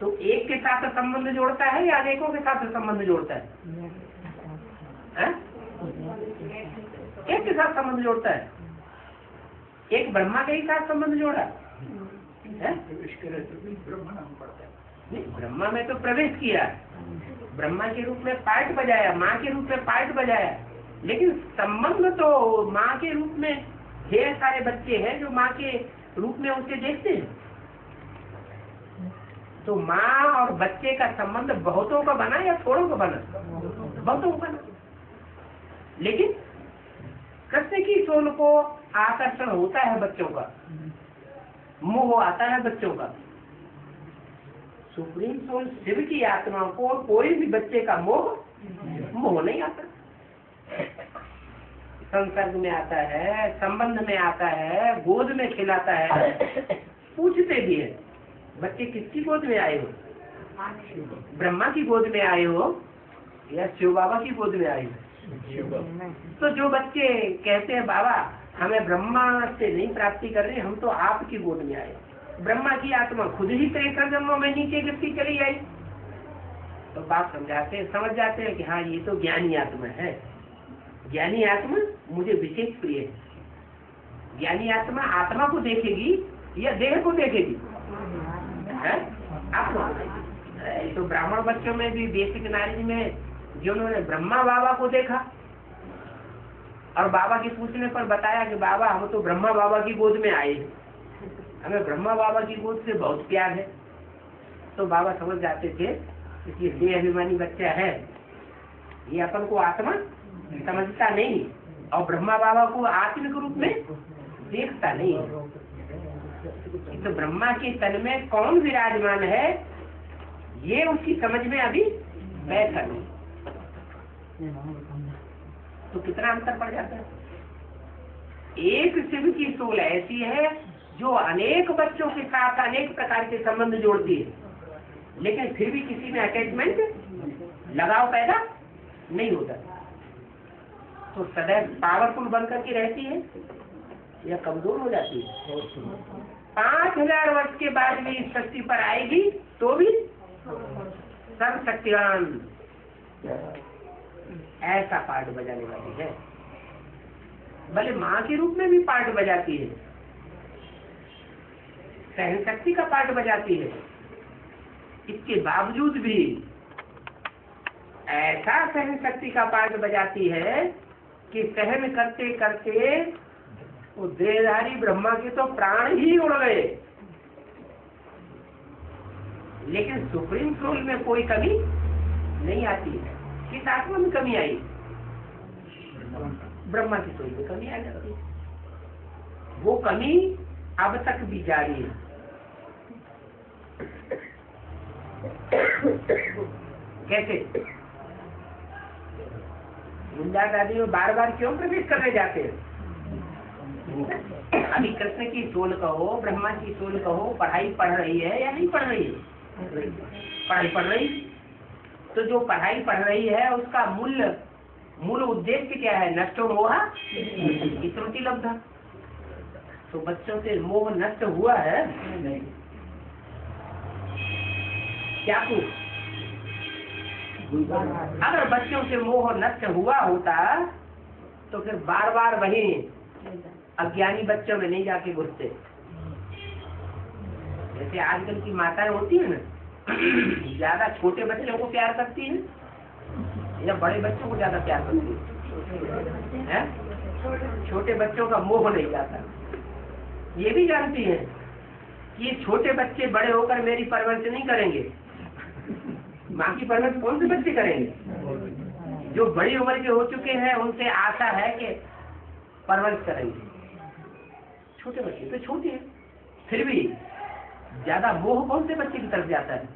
तो एक के साथ संबंध जोड़ता है या अनेकों के साथ संबंध जोड़ता है? एक के साथ संबंध जोड़ता है। एक ब्रह्मा के ही साथ संबंध जोड़ा है? नहीं, ब्रह्मा में तो प्रवेश किया, ब्रह्मा के रूप में पार्ट बजाया, माँ के रूप में पार्ट बजाया, लेकिन संबंध तो माँ के रूप में ढेर सारे बच्चे हैं जो माँ के रूप में उसे देखते हैं। तो माँ और बच्चे का संबंध बहुतों का बना या थोड़ों का बना? बहुतों का बना। लेकिन कृष्ण की सोल को आकर्षण होता है बच्चों का, मोह आता है बच्चों का। सुप्रीम सोल शिव की आत्मा को कोई भी बच्चे का मोह नहीं आता। संसर्ग में आता है, संबंध में आता है, गोद में खिलाता है, पूछते भी है बच्चे किसकी गोद में आए हो? ब्रह्मा की गोद में आए हो या शिव बाबा की गोद में आए हो? तो जो बच्चे कहते हैं बाबा हमें ब्रह्मा से नहीं प्राप्ति कर रहे, हम तो आपकी गोद में आए, ब्रह्मा की आत्मा खुद ही 63 जन्मों में नीचे गिरती चली आई, तो बाप समझाते समझ जाते हैं कि हाँ ये तो ज्ञानी आत्मा है। ज्ञानी आत्मा मुझे विशेष प्रिय है। ज्ञानी आत्मा आत्मा को देखेगी या देह को देखेगी? आत्मा। तो ब्राह्मण बच्चों में भी बेसिक नॉलेज में जिन्होंने ब्रह्मा बाबा को देखा और बाबा के पूछने पर बताया कि बाबा हम तो ब्रह्मा बाबा की गोद में आए, हमें ब्रह्मा बाबा की गोद से बहुत प्यार है, तो बाबा समझ जाते थे कि ये अभिमानी बच्चा है, ये अपन को आत्मा समझता नहीं और ब्रह्मा बाबा को आत्मिक रूप में देखता नहीं। तो ब्रह्मा के तन में कौन विराजमान है ये उसकी समझ में अभी बैठा नहीं, तो कितना अंतर पड़ जाता है। एक शिव की सोल ऐसी है जो अनेक बच्चों के साथ अनेक प्रकार के संबंध जोड़ती है, लेकिन फिर भी किसी में अटैचमेंट लगाव पैदा नहीं होता, तो सदैव पावरफुल बन करके रहती है। या कमजोर हो जाती है। 5000 वर्ष के बाद भी इस शक्ति पर आएगी तो भी सर्वशक्तिवान ऐसा पार्ट बजाने वाली है। भले माँ के रूप में भी पार्ट बजाती है, सहन शक्ति का पार्ट बजाती है, इसके बावजूद भी ऐसा सहन शक्ति का पार्ट बजाती है कि सहन करते करते वो देहधारी ब्रह्मा के तो प्राण ही उड़ गए, लेकिन सुप्रीम सोल में कोई कमी नहीं आती है। किस आत्मा में कमी आई? ब्रह्मा की सोल में कमी आ जाती है। वो कमी अब तक भी जारी है। कैसे? गुंजाइश आदि में बार बार क्यों प्रवेश करने जाते हैं? अभी कृष्ण की सोल कहो, ब्रह्मा की सोल कहो, पढ़ाई पढ़ रही है या नहीं पढ़ रही है? पढ़ाई पढ़ रही। तो जो पढ़ाई पढ़ रही है उसका मूल उद्देश्य क्या है? नष्टो मोहा स्मृति लब्धा। तो बच्चों से मोह नष्ट हुआ है क्या? अगर बच्चों से मोह नष्ट हुआ होता तो फिर बार बार वही अज्ञानी बच्चों में नहीं जाके घुसते। जैसे आजकल की माताएं होती है ना, ज्यादा छोटे बच्चों को प्यार करती है या बड़े बच्चों को ज्यादा प्यार करती है? छोटे बच्चों का मोह नहीं जाता। ये भी जानती है कि ये छोटे बच्चे बड़े होकर मेरी परवरिश नहीं करेंगे। माँ की परवरिश कौन से बच्चे करेंगे? जो बड़ी उम्र के हो चुके हैं उनसे आशा है कि परवरिश करेंगे। छोटे बच्चे तो छोटे हैं, फिर भी ज्यादा मोह कौन से बच्चे की तरफ जाता है?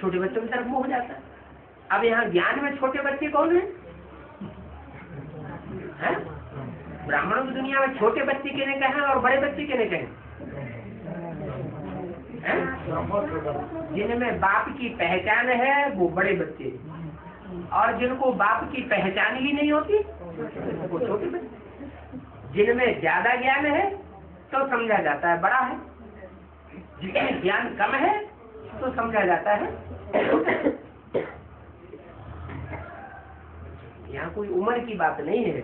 छोटे बच्चों की तरफ मोह जाता है। अब यहाँ ज्ञान में छोटे बच्चे कौन है? ब्राह्मणों की दुनिया में छोटे बच्चे किन्हें कहें और बड़े बच्चे किन्हें कहें? जिनमें बाप की पहचान है वो बड़े बच्चे, और जिनको बाप की पहचान ही नहीं होती वो छोटे बच्चे। जिनमें ज्यादा ज्ञान है तो समझा जाता है बड़ा है, जिसमें ज्ञान कम है तो समझा जाता है। यहाँ कोई उम्र की बात नहीं है।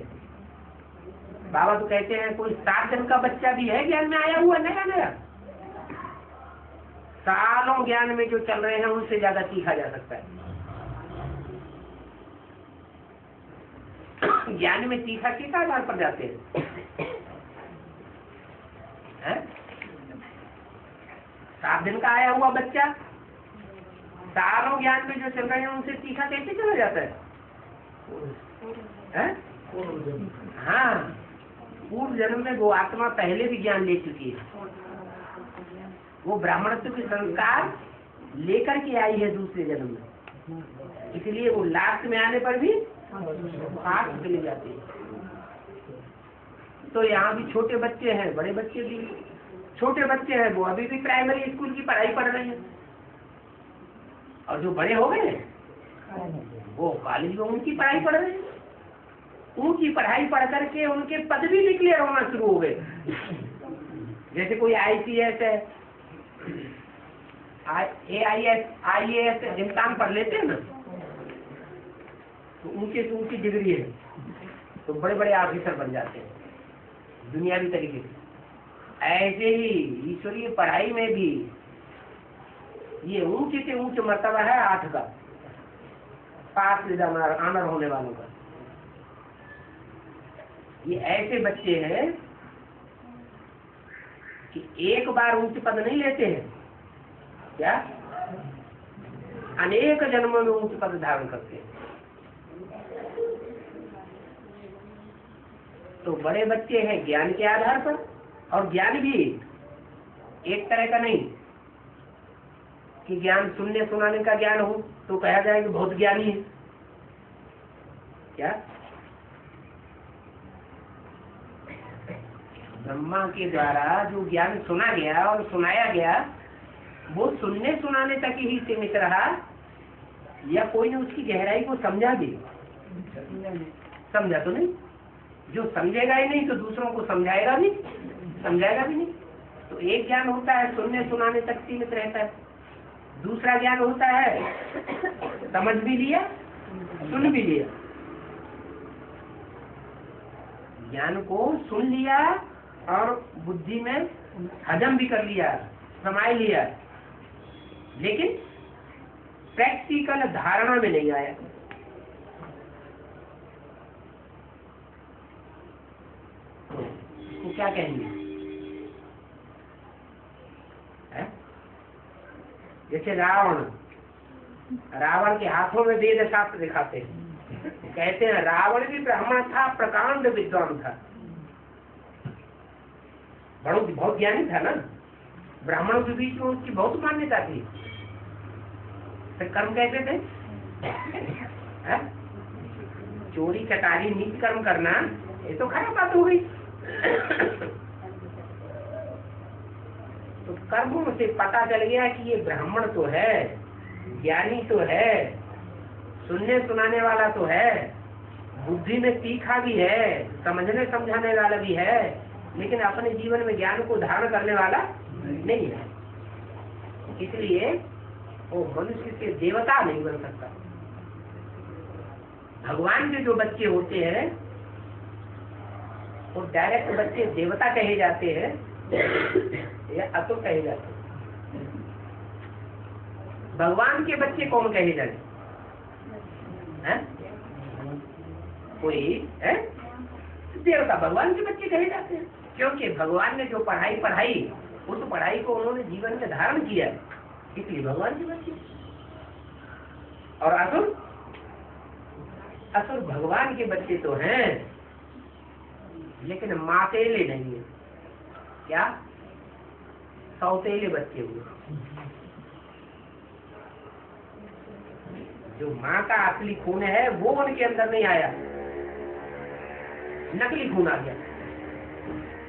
बाबा तो कहते हैं कोई 7 दिन का बच्चा भी है ज्ञान में आया हुआ, नया नया सालों ज्ञान में जो चल रहे हैं उनसे ज्यादा सीखा जा सकता है। ज्ञान में सीखा किस आधार पर जाते हैं? 7 दिन का आया हुआ बच्चा सालों ज्ञान में जो चल रहे हैं उनसे सीखा कैसे चला जाता है? हाँ, पूर्व जन्म में वो आत्मा पहले भी ज्ञान ले चुकी है। वो ब्राह्मणत्व के संस्कार लेकर के आई है दूसरे जन्म में, इसलिए वो लास्ट में आने पर भी फास्ट चली जाती है। तो यहाँ भी छोटे बच्चे हैं, बड़े बच्चे भी। छोटे बच्चे हैं वो अभी भी प्राइमरी स्कूल की पढ़ाई पढ़ रहे हैं, और जो बड़े हो गए वो कॉलेज में उनकी पढ़ाई पढ़ रहे हैं। उनकी पढ़ाई पढ़ करके उनके पद भी डिक्लेयर होना शुरू हो गए। जैसे कोई ICS है, AIS IAS इम्तिहान पढ़ लेते हैं ना, तो ऊंची डिग्री है तो बड़े बड़े ऑफिसर बन जाते हैं दुनियावी तरीके से। ऐसे ही ईश्वरीय पढ़ाई में भी ये ऊंचे से ऊंच मर्तबा है 8 का, पास ऑनर होने वालों का। ये ऐसे बच्चे हैं कि एक बार ऊंच पद नहीं लेते हैं, क्या अनेक जन्मों में ऊंच पद धारण करते हैं। तो बड़े बच्चे हैं ज्ञान के आधार पर, और ज्ञान भी एक तरह का नहीं कि ज्ञान सुनने सुनाने का ज्ञान हो तो कहा जाए कि बहुत ज्ञानी है। क्या ब्रह्मा के द्वारा जो ज्ञान सुना गया और सुनाया गया वो सुनने सुनाने तक ही सीमित रहा, या कोई ने उसकी गहराई को समझा भी? समझा तो नहीं। जो समझेगा ही नहीं तो दूसरों को समझाएगा भी नहीं। तो एक ज्ञान होता है सुनने सुनाने तक सीमित रहता है, दूसरा ज्ञान होता है समझ भी लिया सुन भी लिया। ज्ञान को सुन लिया और बुद्धि में हजम भी कर लिया, समाय लिया, लेकिन प्रैक्टिकल धारणा में नहीं आया। इसको क्या कहेंगे? जैसे रावण के हाथों में वेद शास्त्र दिखाते हैं, कहते हैं रावण भी ब्राह्मण था, प्रकांड विद्वान था, बहुत ज्ञानी था ना, ब्राह्मणों के बीच में उसकी बहुत मान्यता थी। तो कर्म कहते थे चोरी चकारी नीच कर्म करना, ये तो खराब बात हो गई। तो कर्मों से पता चल गया कि ये ब्राह्मण तो है, ज्ञानी तो है, सुनने सुनाने वाला तो है, बुद्धि में तीखा भी है, समझने समझाने वाला भी है, लेकिन अपने जीवन में ज्ञान को धारण करने वाला नहीं है। इसलिए वो मनुष्य से देवता नहीं बन सकता। भगवान के जो बच्चे होते हैं वो डायरेक्ट बच्चे देवता कहे जाते हैं या असुर कहे जाते हैं। भगवान के बच्चे कौन कहे जाते हैं? कोई है देवता भगवान के बच्चे कहे जाते हैं, क्योंकि भगवान ने जो पढ़ाई पढ़ाई उस पढ़ाई को उन्होंने जीवन में धारण किया, इसलिए भगवान के बच्चे। और असुर भगवान के बच्चे तो हैं, लेकिन मातेले नहीं है। क्या? सौतेले बच्चे हुए। जो माँ का असली खून है वो उनके अंदर नहीं आया, नकली खून आ गया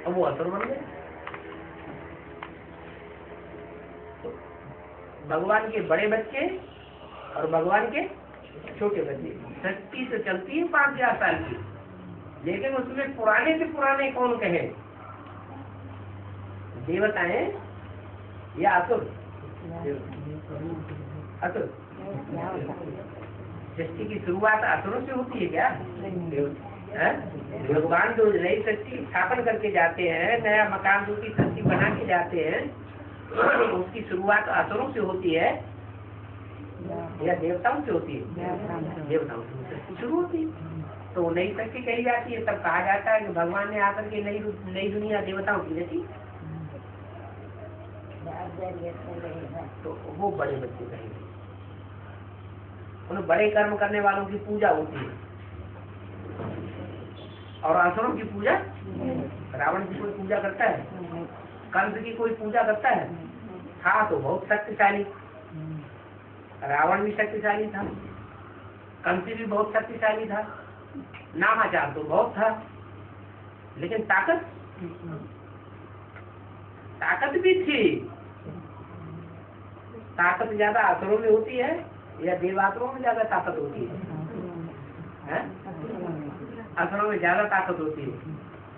और वो असुर बन गए। तो भगवान के बड़े बच्चे और भगवान के छोटे बच्चे, सृष्टि से चलती है 5,000 साल की, लेकिन उसमें पुराने से पुराने कौन कहे? देवताएं या असुर? असुर। सृष्टि की शुरुआत असुरों से होती है क्या? भगवान जो नई सृष्टि स्थापन करके जाते हैं, नया मकान जो की सृष्टि बना के जाते हैं, उसकी शुरुआत असुरों से होती है या देवताओं से होती है? देवताओं से सृष्टि शुरू होती है, तो नई सृष्टि कही जाती है। तब कहा जाता है कि भगवान ने आकर के नई दुनिया देवताओं की रची। तो वो बड़े बच्चे कहेंगे, उन बड़े कर्म करने वालों की पूजा होती है। और असुरों की पूजा, रावण की कोई पूजा करता है? कंस की कोई पूजा करता है? था तो बहुत शक्तिशाली, रावण भी शक्तिशाली था, कंस भी बहुत शक्तिशाली था, नामाचार तो बहुत था, लेकिन ताकत भी थी। ताकत ज्यादा असुरों में होती है या देवासुरों में ज्यादा ताकत होती है? असुरों में ज्यादा ताकत होती है।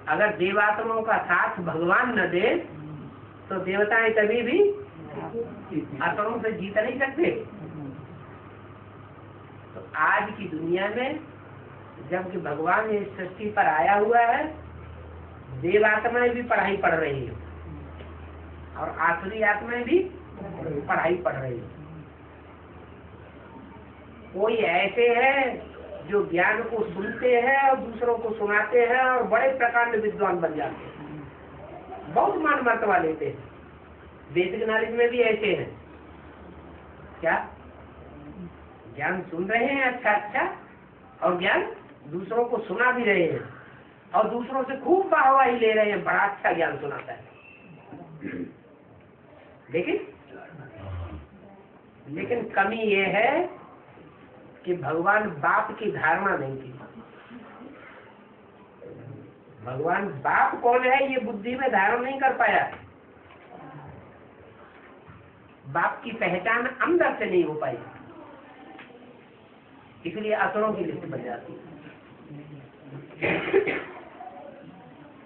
अगर देवासुरों का साथ भगवान न दे तो देवताएं कभी भी असुरों से जीत नहीं सकते। तो आज की दुनिया में जबकि भगवान इस सृष्टि पर आया हुआ है, देवात्माएं भी पढ़ाई पढ़ रही है और आसुरी आत्माएं भी पढ़ाई पढ़ रही है। कोई ऐसे हैं जो ज्ञान को सुनते हैं और दूसरों को सुनाते हैं और बड़े प्रकांड विद्वान बन जाते हैं, बहुत मान मर्तबा लेते हैं। बेसिक नॉलेज में भी ऐसे हैं, क्या ज्ञान सुन रहे हैं अच्छा और ज्ञान दूसरों को सुना भी रहे हैं और दूसरों से खूब वाहवाही ले रहे हैं, बड़ा अच्छा ज्ञान सुनाता है। लेकिन कमी ये है कि भगवान बाप की धारणा नहीं थी। भगवान बाप कौन है ये बुद्धि में धारण नहीं कर पाया, बाप की पहचान अंदर से नहीं हो पाई, इसलिए असुरों की लिस्ट बन जाती है।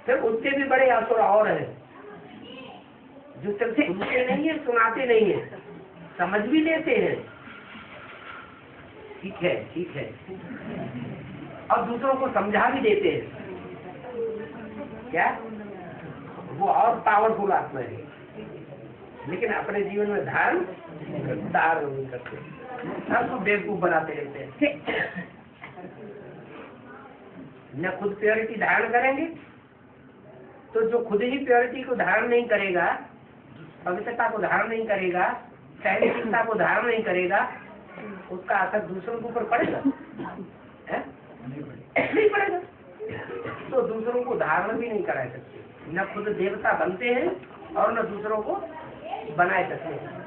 फिर उससे भी बड़े असुर और हैं जो सिर्फ सुनते नहीं है, सुनाते नहीं है, समझ भी लेते हैं, ठीक है ठीक है, और दूसरों को समझा भी देते हैं। क्या वो और पावरफुल आत्मा है, लेकिन अपने जीवन में धारण नहीं करते, सबको बेवकूफ बनाते रहते हैं। न खुद प्योरिटी धारण करेंगे, तो जो खुद ही प्योरिटी को धारण नहीं करेगा, पवित्रता को धारण नहीं करेगा, सहनशीलता को धारण नहीं करेगा, उसका असर दूसरों के ऊपर पड़ेगा? नहीं पड़ेगा। तो दूसरों को धारण भी नहीं करा सकते, न खुद देवता बनते हैं और न दूसरों को बनाए सकते हैं,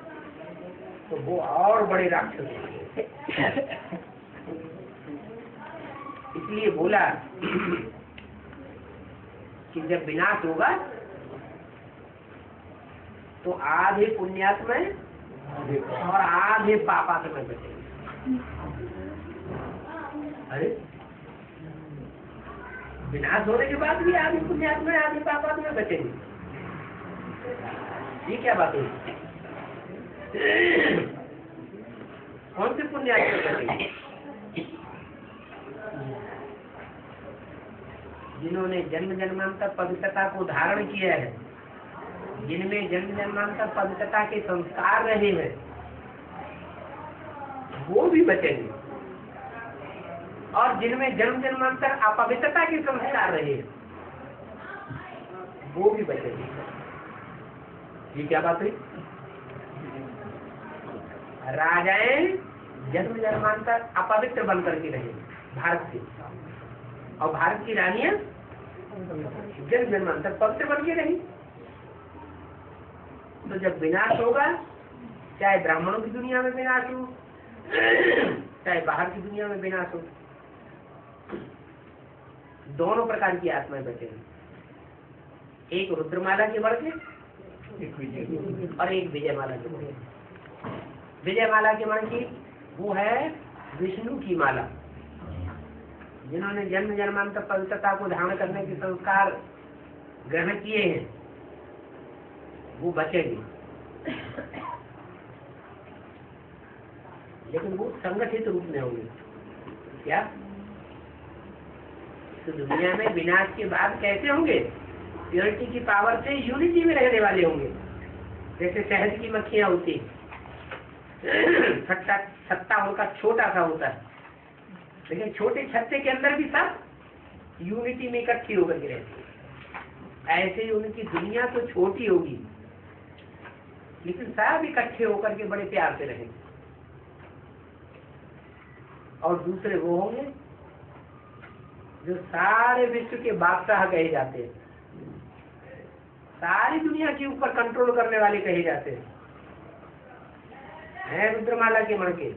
तो वो और बड़े राक्षस हैं। इसलिए बोला कि जब विनाश होगा तो आधे पुण्यात्मा और आधे पापात्मा बचेंगे। अरे विनाश होने के बाद भी आधे पुण्यात्मा आधे पापात्मा बचेंगे, ये क्या बात है? कौन से पुण्यात्मा बचेंगे? जिन्होंने जन्म जन्मांतर पवित्रता को धारण किया है, जिनमें जन्म जन्मांतर पवित्रता के संस्कार रहे हैं, वो भी बचेंगे, और जिनमें जन्म जन्मांतर अपवित्रता के संस्कार रहे हैं, वो भी बचेंगे। ये क्या बात हुई? राजाएं जन्म जन्मांतर अपवित्र बनकर के रहे भारत के, और भारत की रानियां जन्म जन्मांतर पवित्र बन के रही। तो जब विनाश होगा, चाहे ब्राह्मणों की दुनिया में विनाश हो, चाहे बाहर की दुनिया में विनाश हो, दोनों प्रकार की आत्माएं बचेंगी। एक रुद्रमाला के मण के और एक विजयमाला के मण के। विजयमाला के मण की वो है विष्णु की माला, जिन्होंने जन्म जन्मांतर पवित्रता को धारण करने के संस्कार ग्रहण किए हैं, वो बचेंगे। लेकिन वो संगठित रूप में होंगे। क्या? तो दुनिया में विनाश के बाद कैसे होंगे? प्योरिटी की पावर से यूनिटी में रहने वाले होंगे। जैसे शहद की मक्खियां होती, छत्ता उनका छोटा सा होता है, लेकिन छोटे छत्ते के अंदर भी सब यूनिटी में इकट्ठी होकर के रहती है। ऐसे ही उनकी दुनिया तो छोटी होगी, लेकिन सब इकट्ठे होकर के बड़े प्यार से रहेंगे। और दूसरे वो होंगे जो सारे विश्व के बादशाह कहे जाते हैं, सारी दुनिया के ऊपर कंट्रोल करने वाले कहे जाते हैं। रुद्रमाला के मण के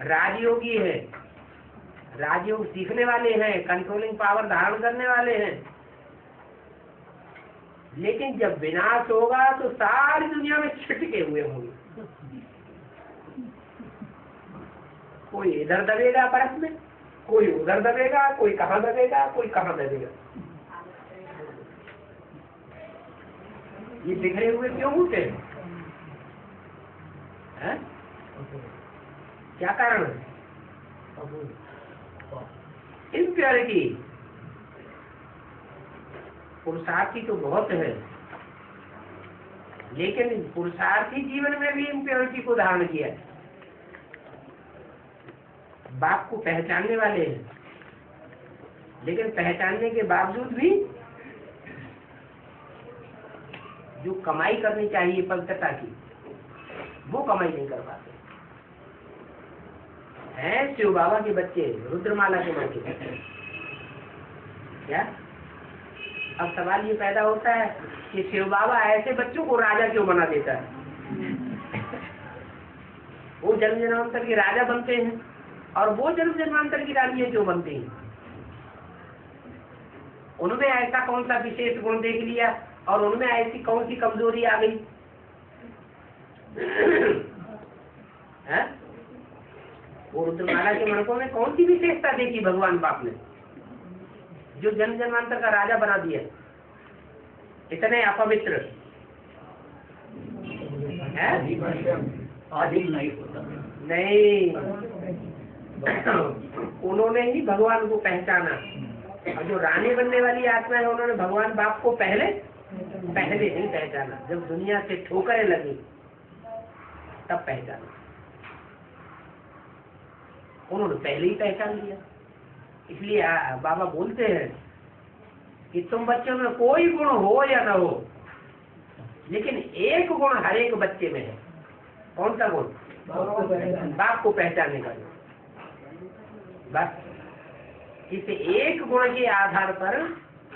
राजयोगी है, राजयोग सीखने वाले हैं, कंट्रोलिंग पावर धारण करने वाले हैं। लेकिन जब विनाश होगा तो सारी दुनिया में छिटके हुए होंगे। कोई इधर दबेगा बर्फ में, कोई उधर दबेगा, कोई कहाँ दबेगा, कोई कहाँ दबेगा। ये बिखरे हुए क्यों होते हैं? क्या कारण है? इम्प्योरिटी। पुरुषार्थी तो बहुत है, लेकिन पुरुषार्थी जीवन में भी इम्प्योरिटी को धारण किया है। बाप को पहचानने वाले हैं, लेकिन पहचानने के बावजूद भी जो कमाई करनी चाहिए पवित्रता की, वो कमाई नहीं कर पाते हैं। शिव बाबा के बच्चे रुद्रमाला के बच्चे। क्या? अब सवाल ये पैदा होता है कि शिव बाबा ऐसे बच्चों को राजा क्यों बना देता है? वो जन्म जन्मांतर के राजा बनते हैं और वो जन्म जन्मांतर की रानियां क्यों बनती हैं? उनमें ऐसा कौन सा विशेष गुण देख लिया और उनमें ऐसी कौन सी कमजोरी आ गई? वो रुद्रमाला के मणकों में कौन सी विशेषता देखी भगवान बाप ने? जो जन्म जन्मांतर का राजा बना दिया, इतने अपवित्र है? अधिक नहीं होता नहीं, उन्होंने ही भगवान को पहचाना। और जो रानी बनने वाली आत्मा है, उन्होंने भगवान बाप को पहले नहीं पहचाना। जब दुनिया से ठोकरें लगी तब पहचाना। उन्होंने पहले ही पहचान लिया। इसलिए बाबा बोलते हैं कि तुम बच्चों में कोई गुण हो या ना हो, लेकिन एक गुण हर एक बच्चे में है। कौन सा गुण? बाप को पहचानने का गुण। बस इस एक गुण के आधार पर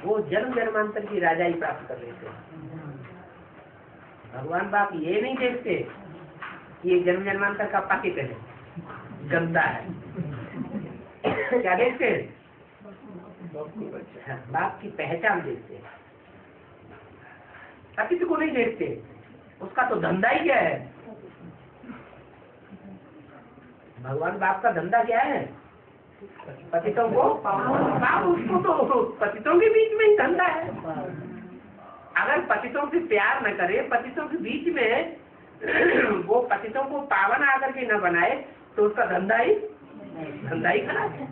वो जन्म जन्मांतर की राजाई प्राप्त कर लेते हैं। भगवान बाप ये नहीं देखते कि ये जन्म जन्मांतर का पाकिट है, गंदा है। क्या देखते हैं? बाप की पहचान देखते हैं, पाकिट को नहीं देखते। उसका तो धंधा ही क्या है? भगवान बाप का धंधा क्या है? पतितों को बाप, उसको तो पतितों के बीच में ही धंधा है। अगर पतितों से प्यार न करे, पतितों के बीच में वो पतितों को पावन आकर के न बनाए, तो उसका धंधा ही खराब है।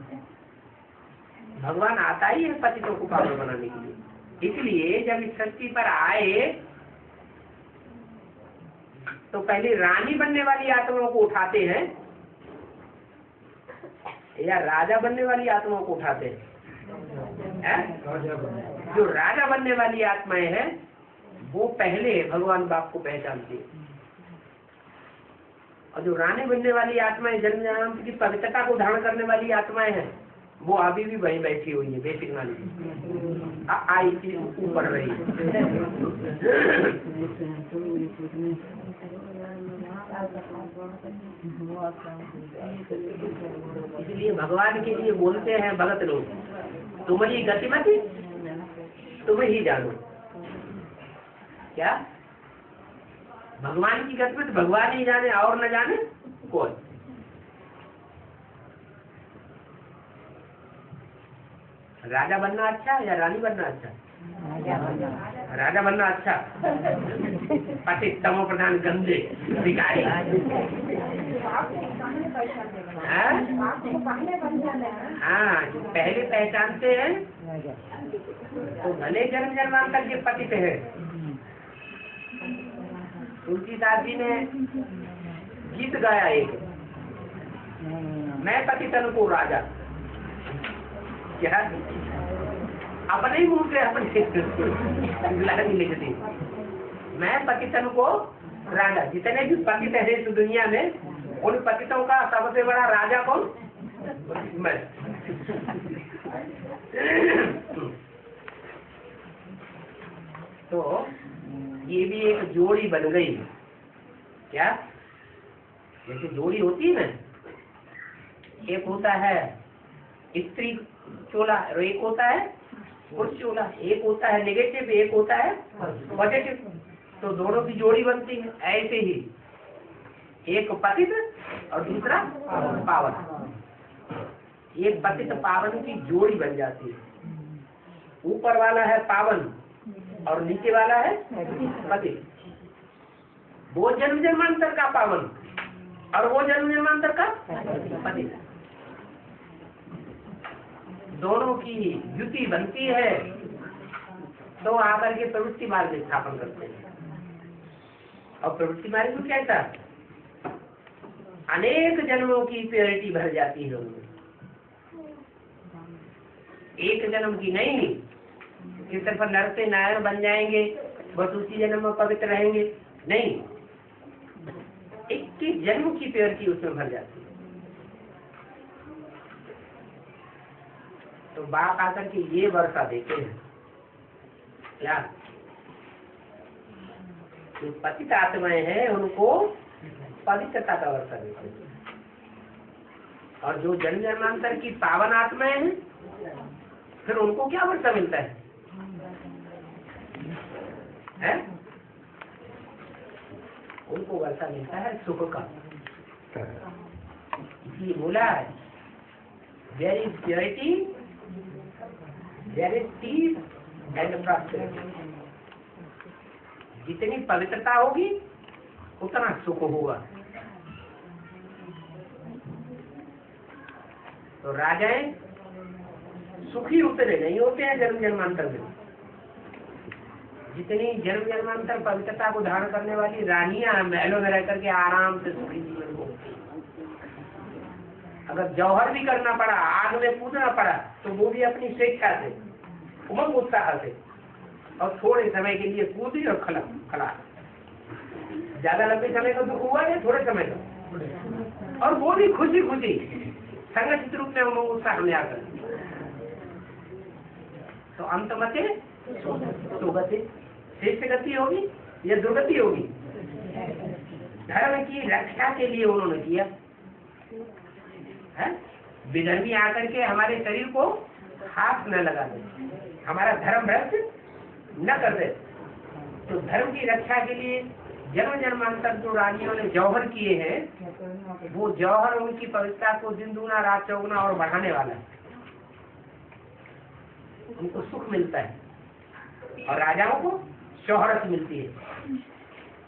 भगवान आता ही है पतितों को पावन बनाने के लिए। इसलिए जब इस सृष्टि पर आए तो पहले रानी बनने वाली आत्माओं को उठाते हैं या राजा बनने वाली आत्माओं को उठाते हैं? जो राजा बनने वाली आत्माएं हैं वो पहले भगवान बाप को पहचानती है, और जो रानी बनने वाली आत्माएं, जन्म जन्मांतर की पवित्रता को धारण करने वाली आत्माएं हैं, वो अभी भी वहीं बैठी हुई है। बेसिक नॉलेज आई थी ऊपर रही। इसलिए भगवान के लिए बोलते हैं भगत लोग, तुम्हारी गतिमति तुम ही जानो। क्या भगवान की गतिमति भगवान ही जाने और न जाने कोई? राजा बनना अच्छा या रानी बनना अच्छा? राजा बनना अच्छा। पति तमो प्रधान गंदे भिखारी। हाँ, जो पहले पहचानते हैं तो भले जन्म जन्मांतर के पतित है। तुलसीदास जी ने गीत गाया एक, मैं पति तन को राजा। क्या अपने ही मुंह से अपने लिख दी, मैं पतितन को राजा। जितने भी पतित है इस दुनिया में, उन पतितों का सबसे बड़ा राजा कौन? मैं। तो ये भी एक जोड़ी बन गई। क्या? जैसे जोड़ी होती है ना, एक होता है स्त्री चोला और एक होता है पुरुष चोला। एक होता है नेगेटिव, एक होता है पॉजिटिव। तो दोनों की जोड़ी बनती है। ऐसे ही एक पतित और दूसरा पावन, एक पतित पावन की जोड़ी बन जाती है। ऊपर वाला है पावन और नीचे वाला है पतित। वो जन्म जन्मांतर का पावन और वो जन्म जन्मांतर का पतित। दोनों की युति बनती है तो आकर के प्रवृत्ति मार्ग स्थापन करते हैं। और प्रवृत्ति मार्ग में क्या था? अनेक जन्मों की प्योरिटी भर जाती है उनमें। एक जन्म की नहीं कि सिर्फ नर से नारायण बन जाएंगे बस उसी जन्म में पवित्र रहेंगे, नहीं। 21 जन्म की प्योरिटी उसमें भर जाती है। तो बाप आकर के ये वर्षा देते हैं। क्या? जो पतित आत्माएं हैं उनको पवित्रता का वर्षा देते हैं, और जो जन्म जन्मांतर की पावन आत्माएं हैं फिर उनको क्या वर्षा मिलता है? उनको वर्षा मिलता है सुख का। इसलिए बोला है there is purity there is peace and prosperity. जितनी पवित्रता होगी उतना सुख होगा। तो राजाएं सुखी उतरे नहीं होते हैं जन्म जन्मांतर में। जितनी जन्म जन्मांतर पवित्रता को धारण करने वाली रानियां महलों में रह करके आराम से सुखी जीवन को, अगर जौहर भी करना पड़ा, आग में कूदना पड़ा, तो वो भी अपनी स्वेच्छा से, उमंग उत्साह से, और थोड़े समय के लिए कूदी और खला। ज्यादा लंबे समय का दुख हुआ या थोड़े समय का, और वो भी खुशी खुशी संगठित रूप में उमंग उत्साह में आकर। तो अंतमते सुगति, श्रेष्ठ गति होगी या दुर्गति होगी? धर्म की रक्षा के लिए उन्होंने किया है। विधर्मी आकर के हमारे शरीर को हाथ न लगा दे, हमारा धर्म भ्रष्ट न कर दे। तो धर्म की रक्षा के लिए जन्म जन्मांतर जो रानियों ने जौहर किए हैं, वो जौहर उनकी पवित्रता को दिन दूना रात चौगुना और बढ़ाने वाला है। उनको सुख मिलता है और राजाओं को शोहरत मिलती है।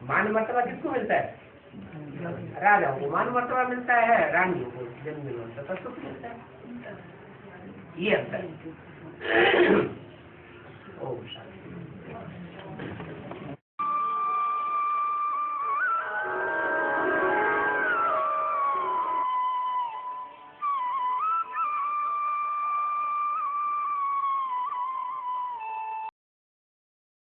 मान मर्तबा किसको मिलता है? राजाओं को मान मर्तबा मिलता है, रानियों को जन्म जन्मांतर का सुख मिलता है। ये अंतर है। ओम शांति।